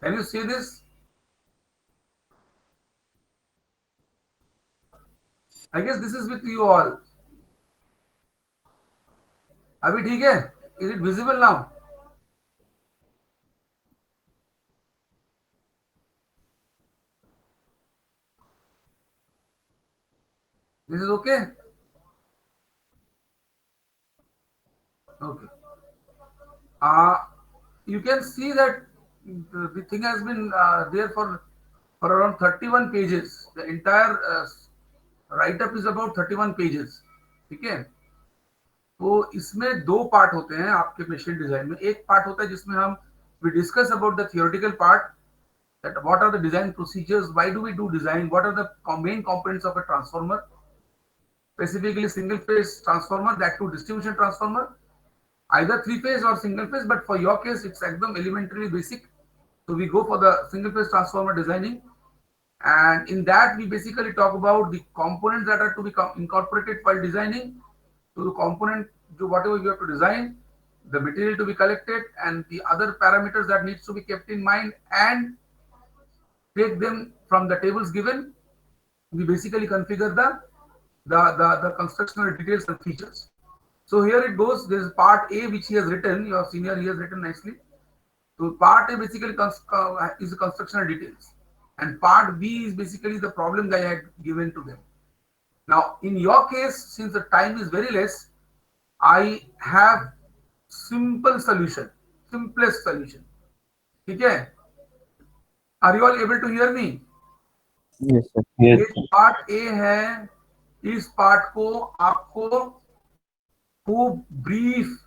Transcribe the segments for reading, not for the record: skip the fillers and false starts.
Can you see this? I guess this is with you all. अभी ठीक है? Is it visible now? This is okay? Okay. You can see that the thing has been there for around 31 pages. The entire write-up is about 31 pages. ठीक है? तो इसमें दो part होते हैं आपके मशीन डिजाइन में. एक पार्ट होता है जिसमें हम we discuss about the theoretical part, that what are the design procedures, why do we do design, what are the main components of a transformer, specifically single phase transformer, that to distribution transformer, either three phase or single phase, but for your case it's ekdam elementary basic. So we go for the single phase transformer designing, and in that we basically talk about the components that are to be incorporated while designing. So the component, whatever you have to design, the material to be collected, and the other parameters that needs to be kept in mind, and take them from the tables given. We basically configure the constructional details and features. So here it goes. There is part A which he has written. Your senior, he has written nicely. So part A basically is the constructional details, and part B is basically the problems I had given to them. Now, in your case, since the time is very less, I have simple solution, simplest solution. Okay? Are you all able to hear me? Yes, sir. Yes, ये sir. Part A है. इस part को आपको खूब brief,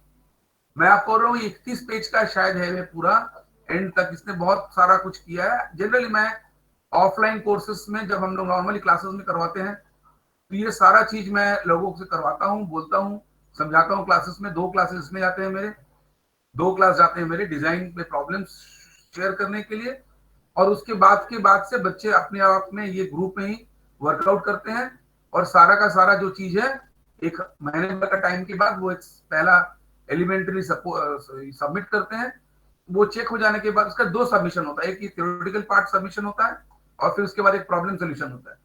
मैं आपको बोल रहा हूँ 31 पेज का शायद है पूरा एंड तक. इसने बहुत सारा कुछ किया है. जनरली मैं ऑफलाइन कोर्सेस में जब हम लोग नॉर्मली क्लासेस में करवाते हैं तो ये सारा चीज मैं लोगों से करवाता हूँ, बोलता हूँ, समझाता हूँ. क्लासेस में 2 क्लासेस में जाते हैं मेरे, 2 क्लास जाते हैं मेरे डिजाइन में प्रॉब्लम्स शेयर करने के लिए, और उसके बाद से बच्चे अपने आप में ये ग्रुप में ही वर्कआउट करते हैं, और सारा का सारा जो चीज है एक महीने भर का टाइम के बाद वो एक पहला एलिमेंट्री सबमिट करते हैं. वो चेक हो जाने के बाद उसका 2 सबमिशन होता है. एक थ्योरेटिकल पार्ट सबमिशन होता है और फिर उसके बाद एक प्रॉब्लम सोल्यूशन होता है,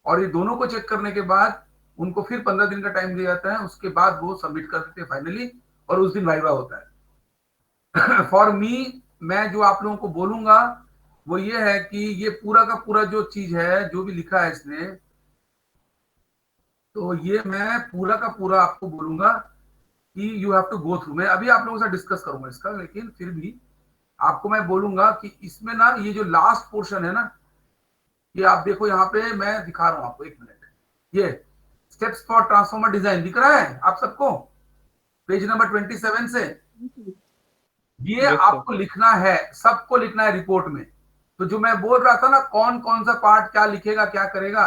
और ये दोनों को चेक करने के बाद उनको फिर 15 दिन का टाइम दिया जाता है. उसके बाद वो सबमिट कर देते हैं फाइनली, और उस दिन वाइवा होता है. फॉर मी, मैं जो आप लोगों को बोलूंगा वो ये है कि ये पूरा का पूरा जो चीज है, जो भी लिखा है इसने, तो ये मैं पूरा का पूरा आपको बोलूंगा कि you have to go through. मैं अभी आप लोगों से डिस्कस करूंगा इसका, लेकिन फिर भी आपको मैं बोलूंगा कि इसमें ना ये जो लास्ट पोर्शन है ना, ये आप देखो यहाँ पे मैं दिखा रहा हूँ आपको, 1 मिनट. ये स्टेप्स फॉर ट्रांसफॉर्मर डिजाइन दिख रहा है आप सबको पेज नंबर 27 से. ये Yes, sir. आपको लिखना है, सबको लिखना है रिपोर्ट में. तो जो मैं बोल रहा था ना कौन कौन सा पार्ट क्या लिखेगा क्या करेगा,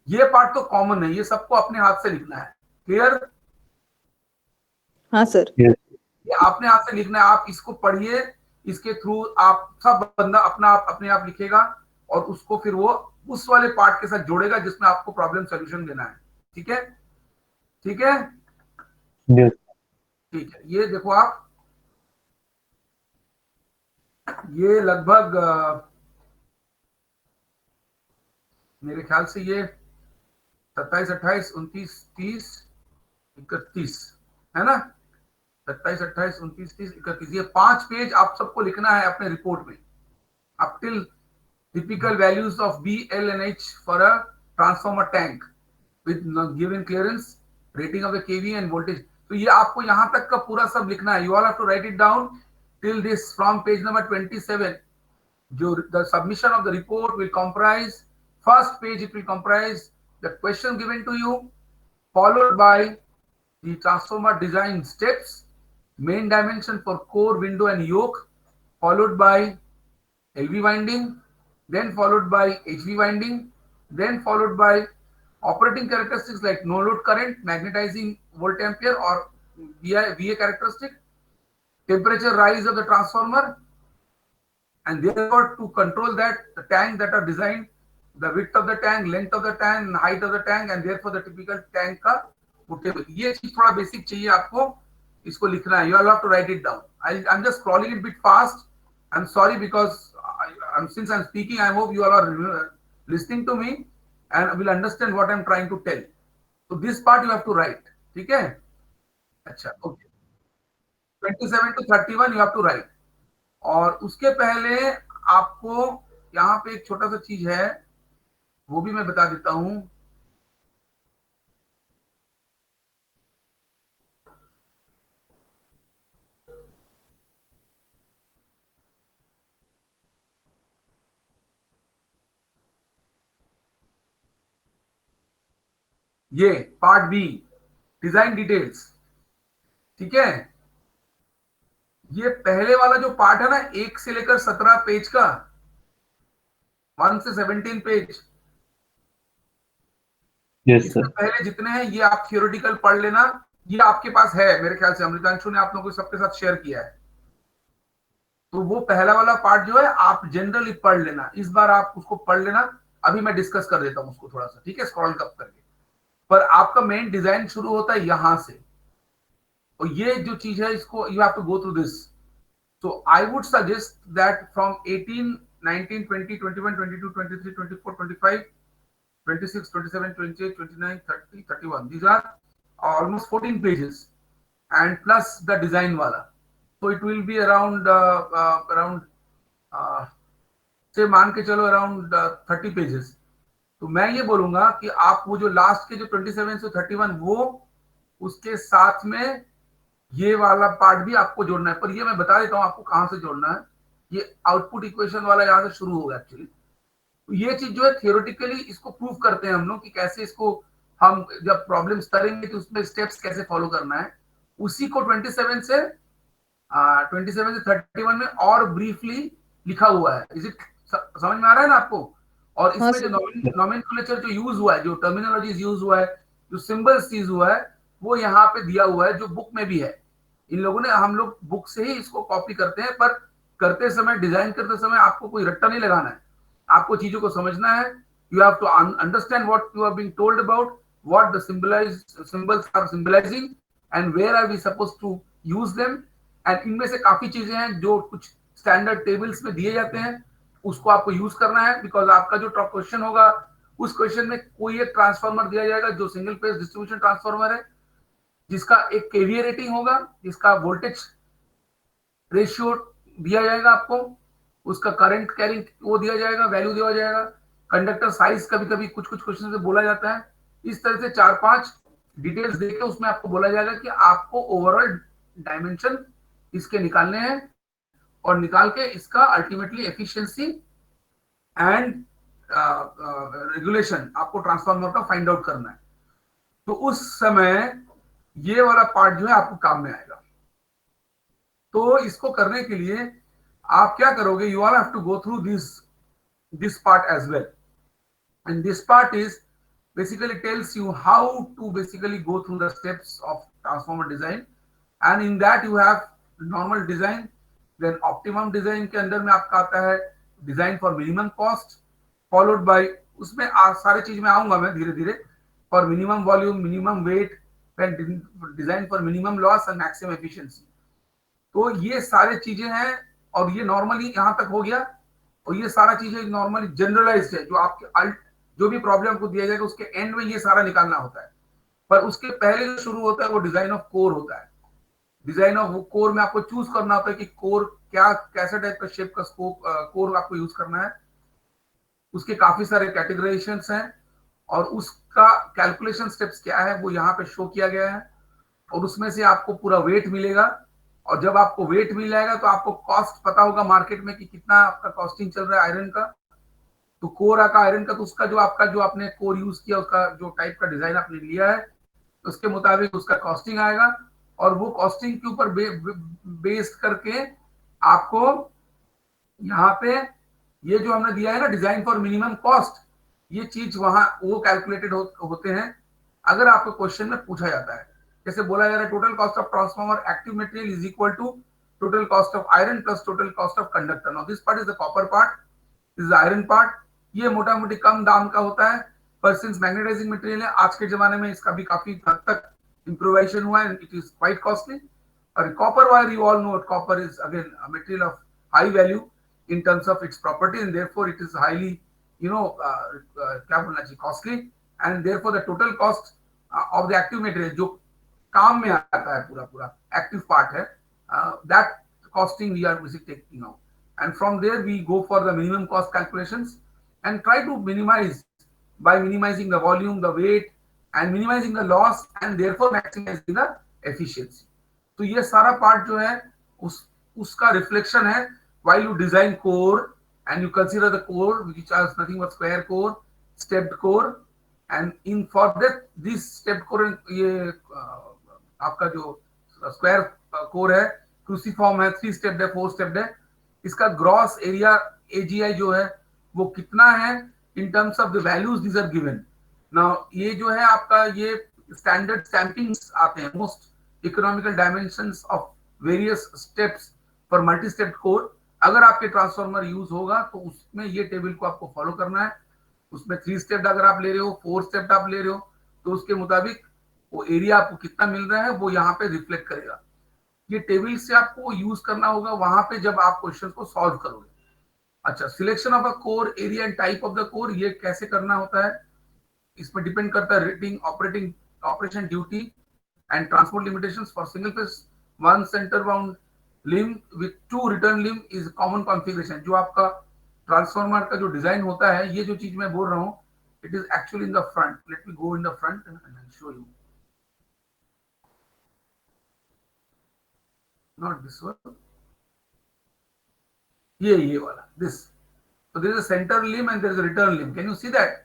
ये पार्ट तो कॉमन है, ये सबको अपने हाथ से लिखना है. क्लियर? हाँ सर. Yes. ये अपने हाथ से लिखना है. आप इसको पढ़िए, इसके थ्रू आप सब बंदा अपने आप लिखेगा, और उसको फिर वो उस वाले पार्ट के साथ जोड़ेगा जिसमें आपको प्रॉब्लम सोल्यूशन देना है. ठीक है? ठीक है? Yes. ठीक है. ये देखो आप, ये लगभग मेरे ख्याल से ये 27, 28, 29, 30, 31 है ना. 27, 28, 29, 30, 31, ये 5 पेज आप सबको लिखना है अपने रिपोर्ट में, up till typical values of B, L and H for a transformer tank with given clearance, rating of the kV and voltage. तो ये आपको यहाँ तक का पूरा सब लिखना है. You all have to write it down till this, from page number 27. The submission of the report will comprise, first page it will comprise the question given to you, followed by the transformer design steps, main dimension for core, window and yoke, followed by LV winding, then followed by HV winding, then followed by operating characteristics like no load current, magnetizing volt ampere or VA characteristic, temperature rise of the transformer, and therefore to control that, the tank that are designed, the width of the tank, length of the tank, height of the tank, and therefore the typical tank का table. ये चीज थोड़ा basic चाहिए आपको, इसको लिखना है. You all have to write it down. I'm just scrolling it a bit fast. I'm sorry because since I'm speaking, I hope you all are listening to me and will understand what I'm trying to tell. So this part you have to write. ठीक है? अच्छा, okay. 27 to 31 you have to write. और उसके पहले आपको यहाँ पे एक छोटा सा चीज है, वो भी मैं बता देता हूं. ये पार्ट बी, डिजाइन डिटेल्स. ठीक है? ये पहले वाला जो पार्ट है ना, 1 से लेकर 17 पेज का, 1 से 17 पेज, Yes, इससे sir. पहले जितने हैं ये आप थियोरेटिकल पढ़ लेना. ये आपके पास है मेरे ख्याल से, अमृतांशु ने आप लोगों को सबके साथ शेयर किया है. तो वो पहला वाला पार्ट जो है आप जनरली पढ़ लेना. इस बार आप उसको पढ़ लेना. अभी मैं डिस्कस कर देता हूं उसको थोड़ा सा. ठीक है? स्क्रॉल कप करके. पर आपका मेन डिजाइन शुरू होता है यहां से. और ये जो चीज है, इसको you have to go through this. So I would suggest that from 18, 19, 20, 21, 22, 23, 24, 25, 26, 27, 28, 29, 30, 31. These are almost 14 pages and plus the design wala. So it will be around say मान के चलो around 30 pages. तो मैं ये बोलूंगा कि आप वो जो लास्ट के जो 27 से 31 वो उसके साथ में ये वाला पार्ट भी आपको जोड़ना है. पर ये मैं बता देता हूं आपको कहां से जोड़ना है. ये आउटपुट इक्वेशन वाला यहां से शुरू होगा एक्चुअली. तो ये चीज जो है थियोरेटिकली इसको प्रूव करते हैं हम लोग कि कैसे इसको हम जब प्रॉब्लम्स करेंगे तो उसमें स्टेप्स कैसे फॉलो करना है. उसी को 27 से 31 में और ब्रीफली लिखा हुआ है. इज इट समझ में आ रहा है ना आपको? और हाँ इसमें जो सर। नॉमेनक्लेचर जो यूज हुआ है, जो टर्मिनोलॉजीज यूज हुआ है, जो सिंबल्स यूज हुआ है, वो यहाँ पे दिया हुआ है जो बुक में भी है. इन लोगों ने, हम लोग बुक से ही इसको कॉपी करते हैं, पर करते समय, डिजाइन करते समय आपको कोई रट्टा नहीं लगाना है. आपको चीजों को समझना है. You have to understand what you are being told about, what the symbols are symbolising and where are we suppose to use them. And इनमें से काफी चीजें हैं जो कुछ स्टैंडर्ड टेबल्स में दिए जाते हैं, उसको आपको यूज करना है. बिकॉज आपका जो क्वेश्चन होगा उस क्वेश्चन में कोई एक ट्रांसफार्मर दिया जाएगा जो सिंगल फेज डिस्ट्रीब्यूशन ट्रांसफार्मर है, जिसका एक केवीए रेटिंग होगा, जिसका वोल्टेज रेशियो दिया जाएगा आपको, उसका करंट कैरिंग वो दिया जाएगा, वैल्यू दिया जाएगा. कंडक्टर साइज कभी कभी कुछ कुछ क्वेश्चन से बोला जाता है. इस तरह से 4-5 डिटेल्स देके उसमें आपको बोला जाएगा कि आपको ओवरऑल डायमेंशन इसके निकालने हैं और निकाल के इसका अल्टीमेटली एफिशिएंसी एंड रेगुलेशन आपको ट्रांसफार्मर का फाइंड आउट करना है. तो उस समय ये वाला पार्ट जो है आपको काम में आएगा. तो इसको करने के लिए आप क्या करोगे, you all have to go through this part as well. And this part is basically tells you how to basically go through the steps of transformer design. And in that you have normal design, then optimum design के अंदर में आपका आता है design for minimum cost, followed by, उसमें सारे चीज में आऊंगा मैं धीरे धीरे, for minimum volume, minimum weight, then design for minimum loss and maximum efficiency. तो ये सारे चीजें हैं और ये नॉर्मली यहाँ तक हो गया. और ये सारा चीजें नॉर्मली जनरलाइज्ड है, जो आपके जो भी प्रॉब्लम को दिया जाएगा उसके एंड में ये सारा निकालना होता है. पर उसके पहले जो शुरू होता है वो डिजाइन ऑफ कोर होता है. डिजाइन ऑफ कोर में आपको चूज करना होता है कि कोर क्या, कैसे टाइप का शेप का स्कोप कोर आपको यूज करना है. उसके काफी सारे कैटेगराइजेशंस हैं और उसका कैलकुलेशन स्टेप्स क्या है वो यहाँ पे शो किया गया है. और उसमें से आपको पूरा वेट मिलेगा. और जब आपको वेट मिल जाएगा तो आपको कॉस्ट पता होगा मार्केट में कि कितना आपका कॉस्टिंग चल रहा है आयरन का. तो कोर का आयरन का, तो उसका जो आपका जो आपने कोर यूज किया, उसका जो टाइप का डिजाइन आपने लिया है उसके मुताबिक उसका कॉस्टिंग आएगा. और वो कॉस्टिंग के ऊपर बेस्ड करके आपको यहाँ पे ये जो हमने दिया है ना, डिजाइन फॉर मिनिमम कॉस्ट, ये चीज वहां वो कैलकुलेटेड होते हैं. अगर आपको क्वेश्चन में पूछा जाता है, जैसे बोला जा रहा है total cost of transformer active material is equal to total cost of iron plus total cost of conductor. Now this part is the copper part, this is iron part. ये मोटा मोटी कम दाम का होता है, पर सिंस मैग्नेटाइजिंग मटेरियल है आज के जमाने में इसका भी काफी हद तक इम्प्रोवाइजेशन हुआ है. It is quite costly. और copper wire, you all know copper is again material of high value. in terms of its property, and therefore it is highly, क्या बोलना चाहिए, costly, and therefore the total cost of the active material जो काम में आता है, पूरा पूरा active part है, that costing we are basically taking out, and from there we go for the minimum cost calculations and try to minimize by minimizing the volume, the weight, and minimizing the loss, and therefore maximizing the efficiency. तो ये सारा part जो है उसका reflection है while you design core and you consider the core which has nothing but square core, stepped core, and in for that this stepped core, ये आपका जो स्क्वायर कोर है, क्रूसीफॉर्म है, 3 स्टेप्ड है, 4 स्टेप्ड है, इसका ग्रॉस एरिया AGI जो है वो कितना है in terms of the values these are given. Now ये जो है आपका ये स्टैंडर्ड स्टैंपिंग्स आते हैं, most economical dimensions of various steps for multi stepped core. अगर आपके ट्रांसफार्मर यूज होगा तो उसमें ये टेबल को आपको फॉलो करना है. उसमें 3 स्टेप्ड अगर आप ले रहे हो, 4 स्टेप्ड आप ले रहे हो, तो उसके मुताबिक वो एरिया आपको कितना मिल रहा है वो यहाँ पे रिफ्लेक्ट करेगा. ये टेबल से आपको यूज करना होगा वहां पे जब आप क्वेश्चन को सॉल्व करोगे. अच्छा, selection of a core area and type of the core, ये कैसे करना होता है इसमें डिपेंड करता है rating, operation duty and transport limitations. For single phase 1 centre bound limb with 2 return limb is common configuration. जो आपका ट्रांसफार्मर का जो डिजाइन होता है, ये जो चीज मैं बोल रहा हूँ, it is actually in the front. Let me go in the front and I show you. Not this one. ये वाला, this. So there is a center limb and there is a return limb. Can you see that?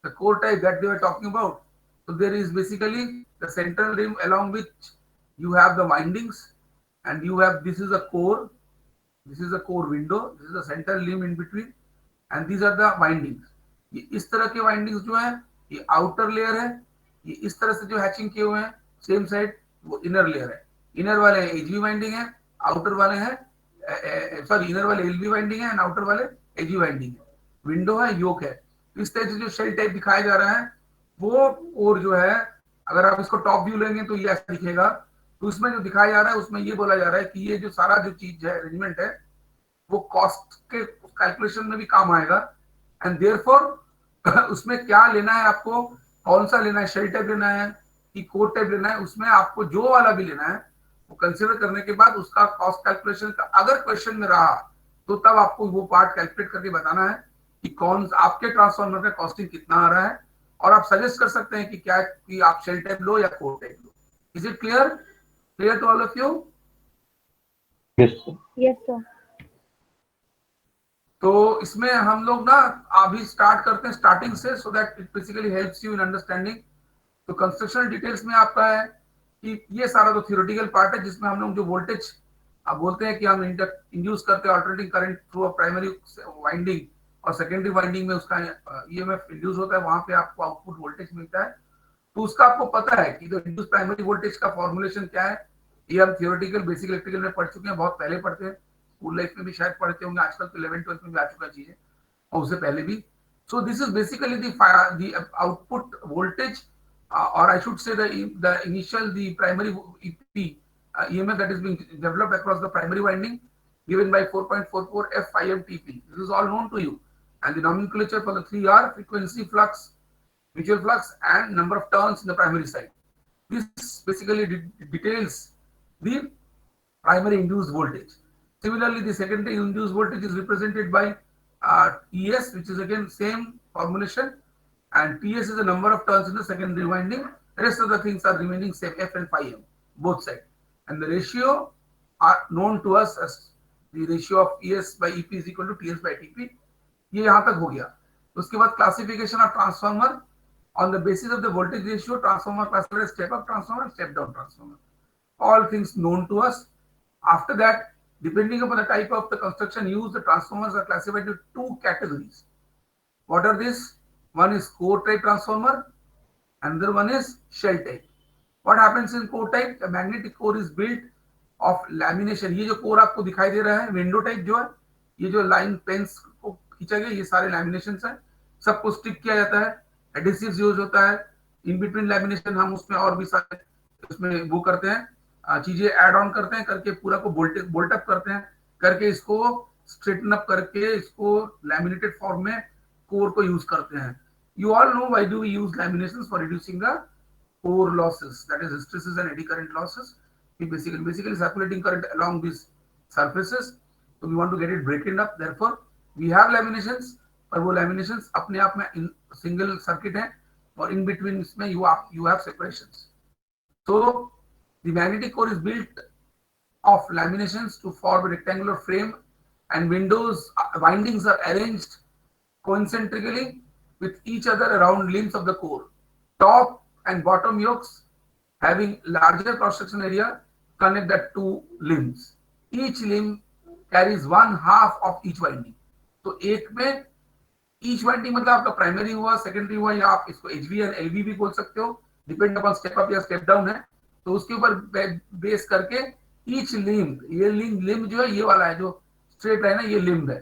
The core type that they were talking about. So there is basically the central limb along which you have the windings, and you have, this is a core, this is a core window, this is a central limb in between, and these are the windings. ये इस तरह के windings जो है, ये outer layer है. ये इस तरह से जो हैचिंग किए हुए हैं सेम साइड, वो inner layer है. इनर वाले एजीवी वाइंडिंग है, आउटर वाले हैं सॉरी इनर वाले एलवी वाइंडिंग है एंड आउटर वाले एजी वाइंडिंग है. विंडो है, योक है. इस तरह से जो शेल टाइप दिखाया जा रहा है वो, और जो है अगर आप इसको टॉप व्यू लेंगे तो ये ऐसा दिखेगा. तो इसमें जो दिखाया जा रहा है उसमें ये बोला जा रहा है कि ये जो सारा जो चीज है, अरेंजमेंट है, वो कॉस्ट के कैलकुलेशन में भी काम आएगा. एंड देयरफॉर उसमें क्या लेना है आपको, कौन सा लेना है, शेल टाइप लेना है कि कोर टाइप लेना है, उसमें आपको जो वाला भी लेना है वो कंसीडर करने के बाद उसका कॉस्ट कैलकुलेशन का अगर क्वेश्चन में रहा तो तब आपको वो पार्ट कैलकुलेट करके बताना है कि कौन आपके ट्रांसफार्मर का कॉस्टिंग कितना आ रहा है, और आप सजेस्ट कर सकते हैं कि क्या कि आप शेल टाइप लो या कोर टाइप लो. Is it clear to all of you? Yes, sir. Yes, sir. तो इसमें हम लोग ना अभी स्टार्ट करते हैं स्टार्टिंग से, so that it basically helps you in understanding. तो कंस्ट्रक्शनल डिटेल्स में आपका है कि ये सारा तो थियोरेटिकल पार्ट है जिसमें हम लोग जो वोल्टेज आप बोलते हैं कि हम इंड्यूस करते हैं alternating current through a primary winding और सेकेंडरी वाइंडिंग में उसका ईएमएफ इंड्यूस होता है, वहां पे आपको आउटपुट वोल्टेज मिलता है. तो उसका आपको पता है कि जो इंड्यूस प्राइमरी वोल्टेज का फॉर्मुलेशन क्या है, ये हम थियोरेटिकल बेसिक इलेक्ट्रिकल में पढ़ चुके हैं, बहुत पहले पढ़ते हैं, स्कूल लाइफ में भी शायद पढ़ते होंगे, आजकल तो 11th-12th में भी आ चुका चीजें, और उससे पहले भी. So this is basically the output voltage, or I should say the primary EP EMF that is being developed across the primary winding, given by 4.44 F5MTP. This is all known to you, and the nomenclature for the 3R: frequency, flux, mutual flux, and number of turns in the primary side. This basically details the primary induced voltage. Similarly, the secondary induced voltage is represented by ES, which is again same formulation, and TS is the number of turns in the secondary winding. The rest of the things are remaining same, F and phi m, both sides. And the ratio are known to us as the ratio of ES by EP is equal to TS by TP. ये यहाँ तक हो गया. उसके बाद classification of transformer on the basis of the voltage ratio. Transformer classified as step up transformer, step down transformer. All things known to us. After that, depending upon the type of the construction used, the transformers are classified into 2 categories. What are these? One is core type transformer, another one is shell type. What happens in core type? The magnetic core is built of lamination. ये जो core आपको दिखाई दे रहा है, window type जो है, ये जो लाइन पेंस को खींचा गया, ये सारे laminations हैं, सबको स्टिक किया जाता है, adhesives यूज होता है, in between lamination हम उसमें और भी सारे उसमें वो करते हैं, चीजें ऐड ऑन करते हैं, करके पूरा को बोल्ट अप करते हैं, करके इसको स्ट्रेटन अप करके इसको लैमिनेटेड फॉर्म में कोर को यूज करते हैं. You all know why do we use laminations for reducing the core losses, that is hysteresis and eddy current losses. We basically circulating current along these surfaces, so we want to get it broken up. Therefore we have laminations, पर वो laminations अपने आप में single circuit है और in between इसमें you have separations. So the magnetic core is built of laminations to form a rectangular frame, and windows windings are arranged concentrically with each other around limbs of the core. Top and bottom yokes having larger cross-section area connect the two limbs. Each limb carries one half of each winding. तो एक में each winding मतलब आपका primary हुआ, secondary हुआ, या आप इसको HV एंड LV भी बोल सकते हो, डिपेंड अपॉन स्टेप अप या स्टेप डाउन है. तो उसके ऊपर बेस करके each limb, ये limb जो है ये वाला है जो स्ट्रेट है ना, ये limb है.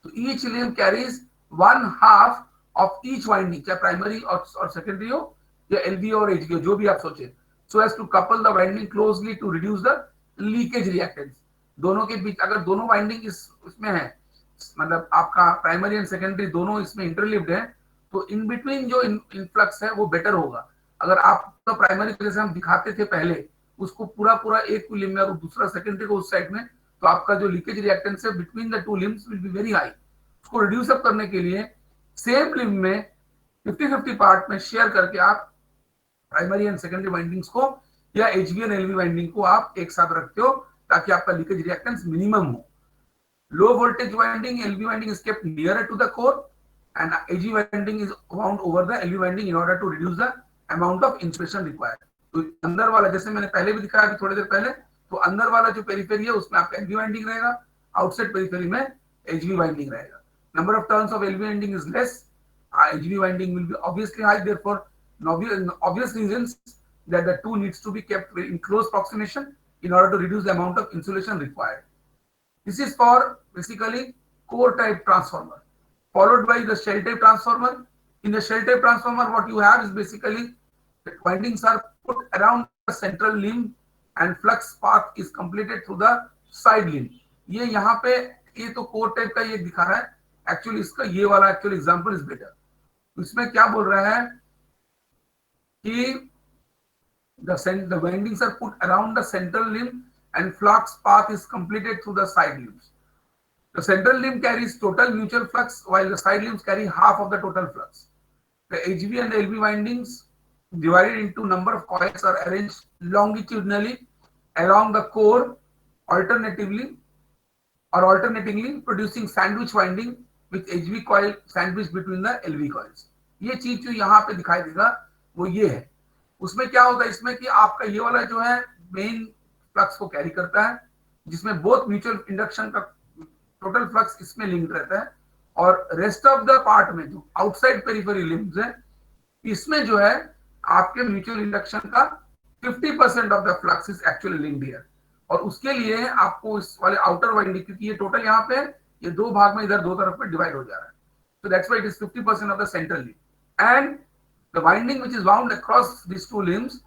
तो each limb carries one half of each winding, चाहे प्राइमरी और सेकेंडरी हो या LV और HV हो, जो भी आप सोचे, so as to couple the winding closely to reduce the leakage reactance. दोनों के बीच अगर दोनों वाइंडिंग इसमें है, मतलब आपका प्राइमरी एंड सेकेंडरी दोनों इसमें इंटरलिव्ड है, तो इन बिटवीन जो इनफ्लक्स है वो बेटर होगा. अगर आप तो प्राइमरी जैसे हम दिखाते थे पहले, उसको पूरा एक लिम्ब में और दूसरा सेकेंडरी को उस साइड में, तो आपका जो लीकेज रिएक्टेंस है between the two limbs will be very high. उसको रिड्यूस अप करने के लिए सेम लिम्ब में 50-50 पार्ट में शेयर करके आप प्राइमरी एंड सेकेंडरी वाइंडिंग्स को या HV एंड LV वाइंडिंग को आप एक साथ रखते हो ताकि आपका लीकेज रिएक्टेंस मिनिमम हो. Low voltage winding, LV winding is kept nearer to the core, and HV winding is wound over the LV winding in order to reduce the amount of insulation required. तो अंदर वाला जैसे मैंने पहले भी दिखाया अभी थोड़ी देर पहले, तो अंदर वाला जो पेरिफेरी है उसमें आपका LV winding रहेगा, आउटसाइड पेरिफेरी में HV winding रहेगा. Number of turns of LV winding is less, HV winding will be obviously high. Therefore, obvious reasons that the two needs to be kept in close proximation in order to reduce the amount of insulation required. This is for basically core type transformer, followed by the shell type transformer. In the shell type transformer, what you have is basically the windings are put around the central limb and flux path is completed through the side limb. ये यहाँ पे ये तो core type का ये दिखा रहा है, actually इसका ये वाला actual example is better. इसमें क्या बोल रहा है कि the windings are put around the central limb and flux path is completed through the side limbs. The central limb carries total mutual flux while the side limbs carry half of the total flux. The HV and the LV windings divided into number of coils are arranged longitudinally along the core alternatingly producing sandwich winding with HV coil sandwiched between the LV coils. ये चीज जो यहाँ पे दिखाई देगा वो ये है. उसमें क्या होता है इसमें कि आपका ये वाला जो है मेन फ्लक्स को कैरी करता है, जिसमें बोथ म्यूचुअल इंडक्शन का टोटल फ्लक्स इसमें लिंक्ड रहता है, और रेस्ट ऑफ द पार्ट में जो आउटसाइड पेरिफेरी लिम्ब्स है इसमें जो है आपके म्यूचुअल इंडक्शन का 50% of the flux is actually linked here. और उसके लिए आपको इस वाले आउटर वाइंडिंग, क्योंकि ये टोटल यहाँ पे ये दो भाग में इधर दो तरफ में डिवाइड हो जा रहा है, so that's why it is 50% of the central limb, and the winding which is wound across these two limbs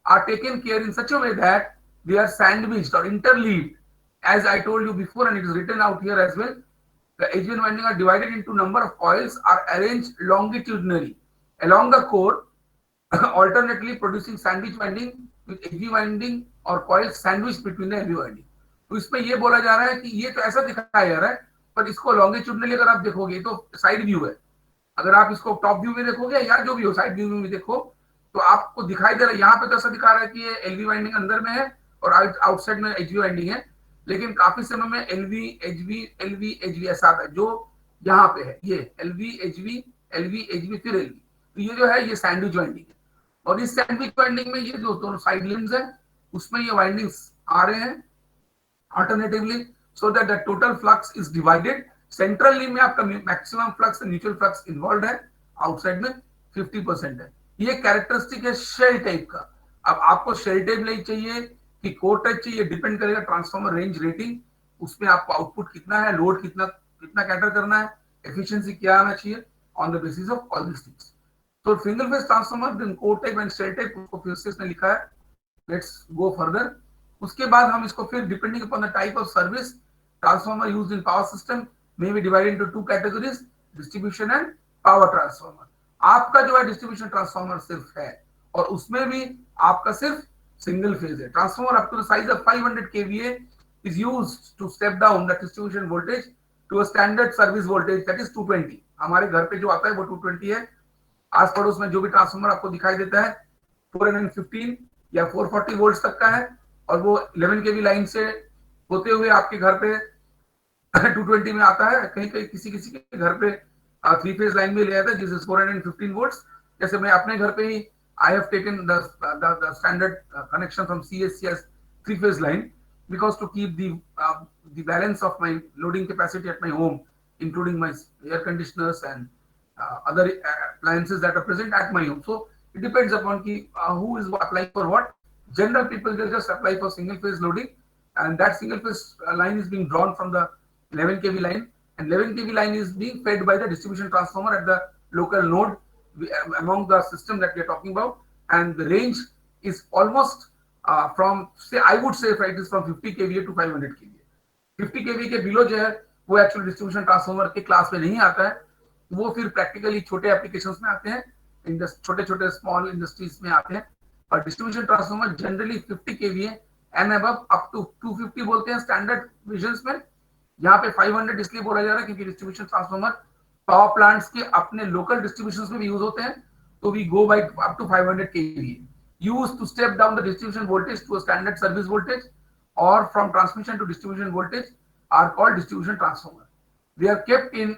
are taken care in such a way that they are sandwiched or interleaved, as I told you before, and it is written out here as well. The HV winding are divided into number of coils are arranged longitudinally along the core, alternately producing sandwich winding with HV winding or coils sandwiched between the LV winding. तो इसमें ये बोला जा रहा है कि ये तो ऐसा दिखाया जा रहा है, पर इसको लॉन्गिट्यूडनली अगर आप देखोगे तो साइड व्यू है. अगर आप इसको टॉप व्यू में देखोगे या जो भी हो साइड व्यू में देखो तो आपको दिखाई दे रहा है, यहाँ पे तो ऐसा दिखा रहा है कि ये LV वाइंडिंग अंदर में है और आउटसाइड में HV वाइंडिंग है, लेकिन काफी समय में LV HV ऐसा आता है जो यहाँ पे है, ये LV HV फिर LV. तो ये जो है ये सैंडविच वाइंडिंग है, और इस सैंडविच वाइंडिंग में ये जो दोनों साइड लिम्स है उसमें ये वाइंडिंग्स आ रहे हैं alternatively so that the total flux is divided. Central limb में आपका maximum flux mutual flux involve है, आउटसाइड में 50% है. ये कैरेक्टरिस्टिक है शेल टाइप का. अब आपको शेल टाइप नहीं चाहिए कि कोर टाइप चाहिए, डिपेंड करेगा ट्रांसफार्मर रेंज रेटिंग, उसमें आपको आउटपुट कितना है, लोड कितना कैटर करना है, एफिशिएंसी क्या आना चाहिए, on the basis of all this things. तो single phase transformer then core type and shell type उसको फिर से इसने लिखा है. Let's go further. उसके बाद हम इसको फिर depending upon the type of service transformer used in power system may be divided into two categories, distribution and power transformer. आपका जो है डिस्ट्रीब्यूशन ट्रांसफार्मर सिर्फ है और उसमें भी आपका सिर्फ सिंगल फेज है. Transformer up to the size of 500 kVA is used to step down the distribution voltage to a standard service voltage that is 220. हमारे घर पे जो आता है वो 220 है. आस पड़ोस में जो भी ट्रांसफार्मर आपको दिखाई देता है 415 या 440 वोल्ट तक का है और वो 11 केवी लाइन से होते हुए आपके घर पे 220 में आता है. कहीं कहीं किसी किसी के घर पे 3 फेज लाइन में ले आता है जिस 415 वोल्ट्स. जैसे मैं अपने घर पे ही I have taken the standard connection from CSC as 3 phase line because to keep the balance of my loading capacity at my home, including my air conditioners and other appliances that are present at my home. So it depends upon who is applying for what. General people will just apply for single phase loading, and that single phase line is being drawn from the 11 kV line, and 11 kV line is being fed by the distribution transformer at the local node among the system that we are talking about, and the range is almost from, say, I would say it is from 50 kVA to 500 kVA. 50 kVA के below जो है वो actual distribution transformer के class में नहीं आता है. वो फिर प्रैक्टिकली छोटे एप्लीकेशंस में आते हैं, छोटे छोटे स्मॉल इंडस्ट्रीज में आते हैं. और distribution transformer generally 50 kVA and above up to 250 बोलते हैं स्टैंडर्ड विजन्स में. यहाँ पे 500 इसलिए बोला जा रहा है क्योंकि डिस्ट्रीब्यूशन ट्रांसफार्मर पावर प्लांट्स के अपने लोकल डिस्ट्रीब्यूशन में भी यूज होते हैं. तो we go by up to 500 kVA used to step down the distribution voltage to a standard service voltage or from transmission to distribution voltage are called distribution transformer. They are kept in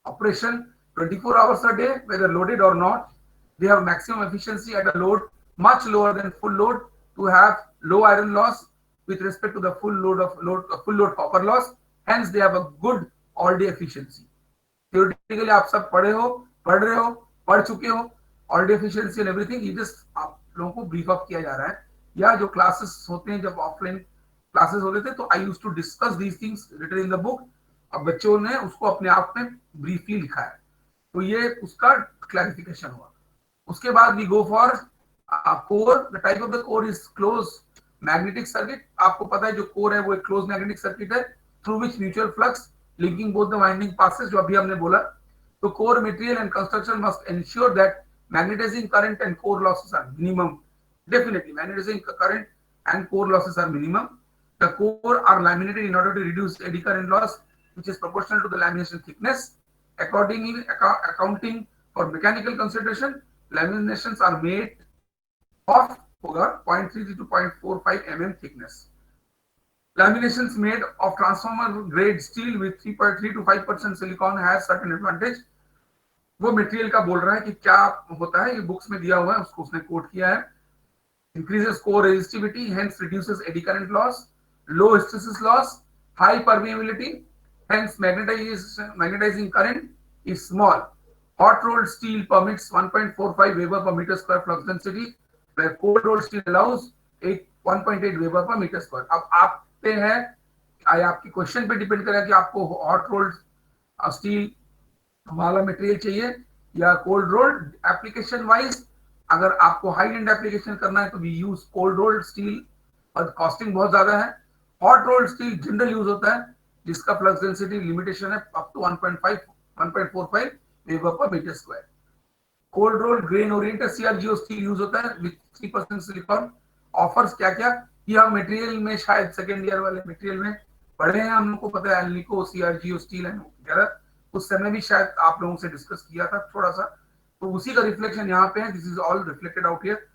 operation 24 hours a day whether loaded or not. They have maximum efficiency at a load much lower than full load to have low iron loss with respect to the full load copper loss. Hence they have a good all day efficiency. Theoretically आप सब पढ़ रहे हो, पढ़ चुके हो all day efficiency and everything. ये just आप लोगों को ब्रीफ अप किया जा रहा है. या जो क्लासेस होते हैं, जब ऑफलाइन क्लासेस होते थे तो I used to discuss these things written in the book. अब बच्चों ने उसको अपने आप में ब्रीफली लिखा है, तो ये उसका क्लैरिफिकेशन हुआ. उसके बाद we go for core. The type of the core is close magnetic circuit. आपको पता है जो कोर है वो एक क्लोज मैग्नेटिक सर्किट है through which mutual flux linking both the winding passes, जो अभी हमने बोला. तो core material and construction must ensure that magnetizing current and core losses are minimum. Definitely magnetizing current and core losses are minimum. The core are laminated in order to reduce eddy current loss, which is proportional to the lamination thickness. Accordingly, accounting for mechanical consideration, laminations are made of 0.33 to 0.45 mm thickness. Laminations made of transformer grade steel with 3.3 to 5% silicon has certain advantage. वो material का बोल रहा है कि क्या होता है, ये बुक्स में दिया हुआ है, उसको उसने कोट किया है. Increases core resistivity, hence reduces eddy current loss. Low hysteresis loss, high permeability, hence magnetizing current is small. Hot rolled steel permits 1.45 Weber per meter square flux density, where cold rolled steel allows 1.8 Weber per meter square. अब आप पे है, आपकी question पे depend करेगा कि आपको hot rolled steel वाला मटेरियल चाहिए या कोल्ड रोल्ड. एप्लीकेशन वाइज अगर आपको हाई एंड एप्लीकेशन करना है तो we use cold rolled steel और कॉस्टिंग बहुत ज्यादा है. Hot rolled steel general use होता है जिसका फ्लक्स डेंसिटी लिमिटेशन है up to 1.45 weber per metre square. Cold rolled grain oriented CRGO steel use होता है विद 3% सिलिकॉन. ऑफर्स क्या क्या कि हम मटेरियल में शायद सेकेंड ईयर वाले मटेरियल में पढ़े हैं, हमको पता है एल्निको, सीआरजीओ स्टील एंड वगैरह. उस समय भी शायद आप लोगों से डिस्कस किया था थोड़ा सा, तो उसी का रिफ्लेक्शन यहाँ पे है. This is all reflected out here.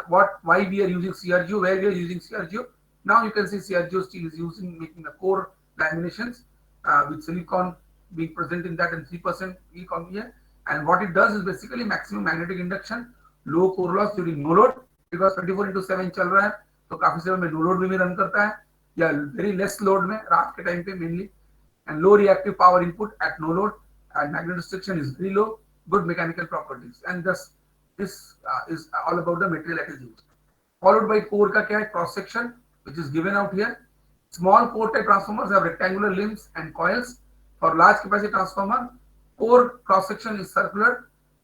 Why we are using CRGO, where we are using CRGO. Now you can see CRGO steel is used in making the core laminations with silicon being present in that and 3% silicon here. And what it does is basically maximum magnetic induction, low core loss during no load, because 24/7 चल रहा है तो काफी समय में no load में भी run करता है या वेरी लेस लोड में रात के टाइम पे mainly. And low reactive power input at no load and magnetic restriction is very low. Good mechanical properties. And this is all about the material that is used. Followed by core का क्या है, cross section which is given out here. Small core type transformers have rectangular limbs and coils. For large capacity transformer, core cross section is circular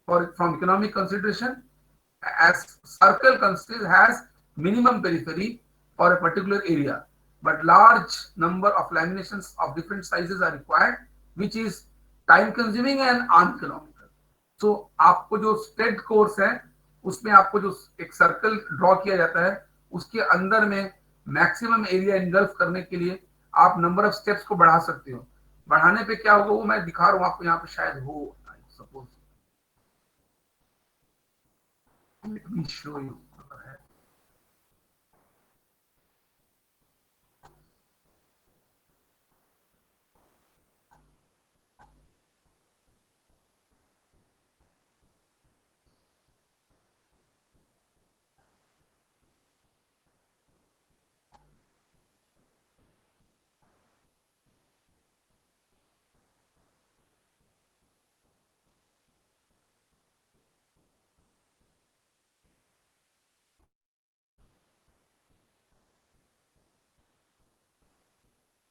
from economic consideration, as circle has minimum periphery for a particular area. but large number of laminations of different sizes are required, which is time consuming and uneconomical. So आपको जो state course है उसमें आपको जो एक circle draw किया जाता है उसके अंदर में मैक्सिमम एरिया इनगल्फ करने के लिए आप नंबर ऑफ स्टेप्स को बढ़ा सकते हो. बढ़ाने पे क्या होगा वो मैं दिखा रहा हूँ आपको यहाँ पे शायद हो. Suppose let me show you.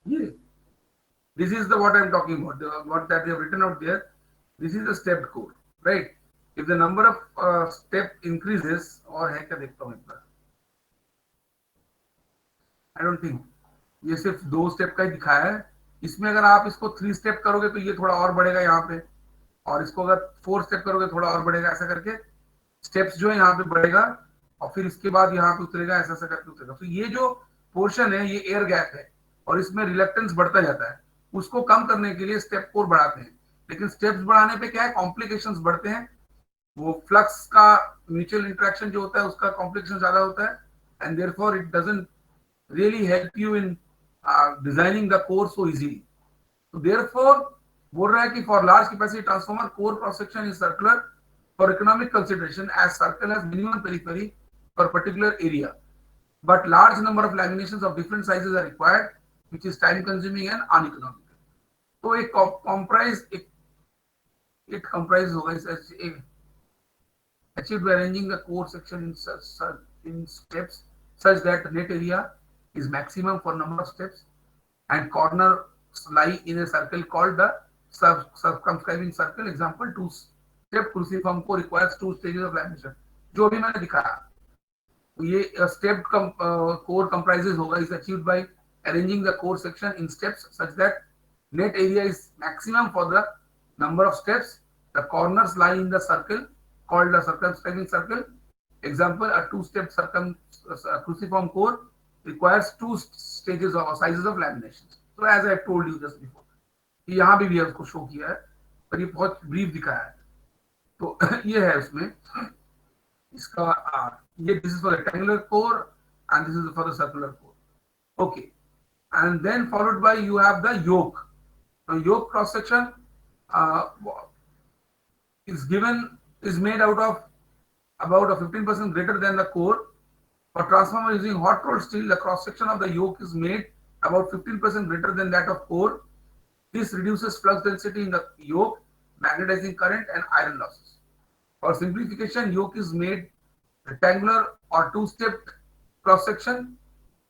Yeah. This is the what I'm talking about. What that they have written out there. This is a stepped code, right? If the number of step increases, और है क्या देखता हूँ एक बार. I don't think ये सिर्फ 2 step का ही दिखाया है. इसमें अगर आप इसको 3 स्टेप करोगे तो ये थोड़ा और बढ़ेगा यहाँ पे, और इसको अगर 4 स्टेप करोगे थोड़ा और बढ़ेगा. ऐसा करके स्टेप्स जो है यहाँ पे बढ़ेगा और फिर इसके बाद यहाँ पे उतरेगा. ऐसा ऐसा करके उतरेगा. तो ये जो पोर्शन है ये एयर गैप है और इसमें रिलक्टेंस बढ़ता जाता है. उसको कम करने के लिए स्टेप 4 बढ़ाते हैं. लेकिन स्टेप्स बढ़ाने पे क्या है, कॉम्प्लिकेशंस बढ़ते हैं. वो फ्लक्स का म्यूचुअल इंटरेक्शन जो होता है उसका कॉम्प्लिकेशन ज्यादा होता है, and therefore it doesn't really help you in designing the core so easily. So therefore बोल रहा है कि for large capacity transformer core cross section is circular for economic consideration as circle has minimum periphery for particular area, but large number of laminations of different sizes are required, which is time consuming and uneconomical. तो एक comprise it comprises होगा इस achieved by arranging the core section in steps such that net area is maximum for number of steps and corners lie in a circle called the circumscribing circle. Example, 2-step cruciform core requires 2 stages of lamination. जो अभी मैंने दिखाया ये stepped core comprises होगा is achieved by arranging the core section in steps such that net area is maximum for the number of steps. The corners lie in the circle called the circumscribing circle. Example, a 2-step cruciform core requires 2 stages or sizes of lamination. So as I told you just before, यहाँ भी उसको show किया है पर ये बहुत brief दिखाया है. तो ये है उसमें इसका ये this is for rectangular core and this is for the circular core. Okay, and then followed by you have the yoke. Now yoke cross section is made out of about a 15% greater than the core. For transformer using hot rolled steel, the cross section of the yoke is made about 15% greater than that of core. This reduces flux density in the yoke, magnetizing current and iron losses. For simplification, yoke is made rectangular or 2-step cross section,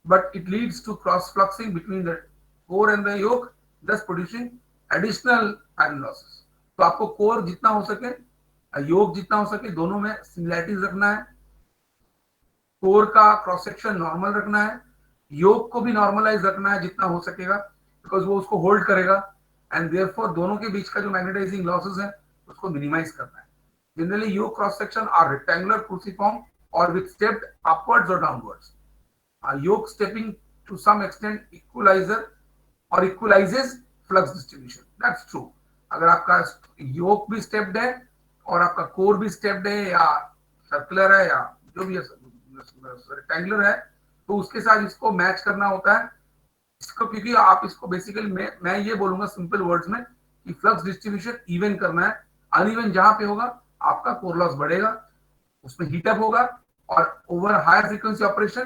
but it leads to cross fluxing between the core and the yoke, thus producing additional iron losses. तो आपको core जितना हो सके, योक जितना हो सके, दोनों में सिमिलैरिटीज रखना है. कोर का क्रॉस सेक्शन नॉर्मल रखना है, योक को भी नॉर्मलाइज रखना है जितना हो सकेगा, बिकॉज वो उसको होल्ड करेगा, एंड देयरफॉर दोनों के बीच का जो मैग्नेटाइजिंग लॉसेस है उसको मिनिमाइज करना है. Generally yoke cross section are rectangular cruciform और विथ स्टेप्ड अपवर्ड्स और downwards. Yoke stepping to some extent equaliser और equalises flux distribution. That's true. अगर आपका योक भी स्टेप्ड है और आपका कोर भी स्टेप्ड है या सर्कुलर है या जो भी रेक्टेंगुलर है, तो उसके साथ इसको मैच करना होता है इसको, क्योंकि आप इसको बेसिकली मैं ये बोलूंगा सिंपल वर्ड्स में कि फ्लक्स डिस्ट्रीब्यूशन इवन करना है. अनइवन जहां पे होगा आपका कोर लॉस बढ़ेगा, उसमें हीटअप होगा, और over higher frequency operation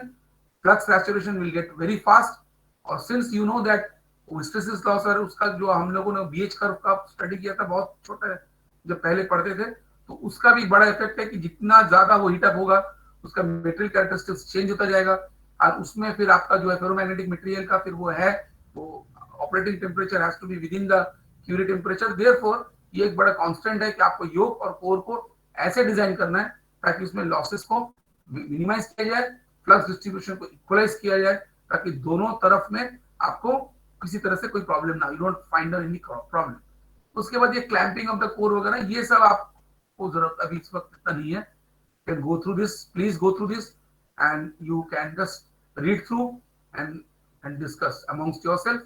flux saturation will get very fast. और since you know that hysteresis loss और उसका जो हम लोगों ने बीएच कर्व का स्टडी किया था, बहुत छोटा है जब पहले पढ़ते थे, तो उसका भी बड़ा इफेक्ट है कि जितना ज्यादा वो हीटअप होगा उसका मेटेरियल कैरेक्टरिस्टिक्स चेंज होता जाएगा, और उसमें फिर आपका जो है फेरोमैग्नेटिक मटेरियल का फिर वो है वो operating temperature has to be within the Curie temperature. Therefore ये एक बड़ा कांस्टेंट है कि आपको योक और कोर को ऐसे डिजाइन करना है ताकि उसमें लॉसेस को मिनिमाइज किया जाए, फ्लक्स डिस्ट्रीब्यूशन को इक्वलाइज किया जाए, ताकि दोनों तरफ में आपको किसी तरह से कोई प्रॉब्लम ना, you don't find any problem. उसके बाद ये क्लैंपिंग ऑफ द कोर वगैरह ये सब आपको जरूरत अभी इस वक्त इतना नहीं है। Can go through this, please go through this and you can just read through and discuss amongst yourself.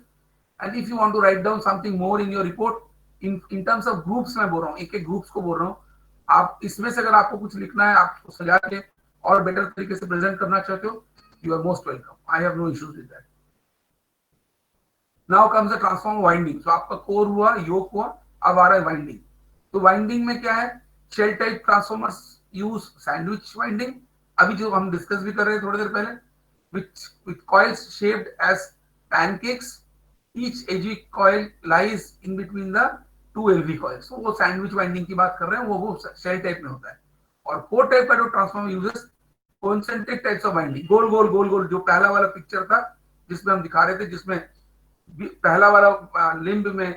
And if you want to write down something more in your report in terms of groups, मैं बोल रहा हूँ एक एक groups को बोल रहा हूँ, आप इसमें से अगर आपको कुछ लिखना है, आपको सजा के और बेटर तरीके से प्रेजेंट करना चाहते हो, you are most welcome, I have no issues with that. Now comes the transformer winding. तो आपका कोर हुआ, योक हुआ, अब आ रहा है वाइंडिंग। तो वाइंडिंग में क्या है, shell type transformers use sandwich winding, अभी जो हम डिस्कस भी कर रहे थे थोड़ी देर पहले, with coils shaped as pancakes, each AG coil lies in between the two LV coils। तो वो सैंडविच वाइंडिंग की बात कर रहे हैं, वो शेल टाइप में होता है। और कोर टाइप का जो transformer uses concentric types of winding, गोल गोल गोल गोल, जो पहला वाला पिक्चर था जिसमें हम दिखा रहे थे, जिसमें पहला वाला लिम्ब में,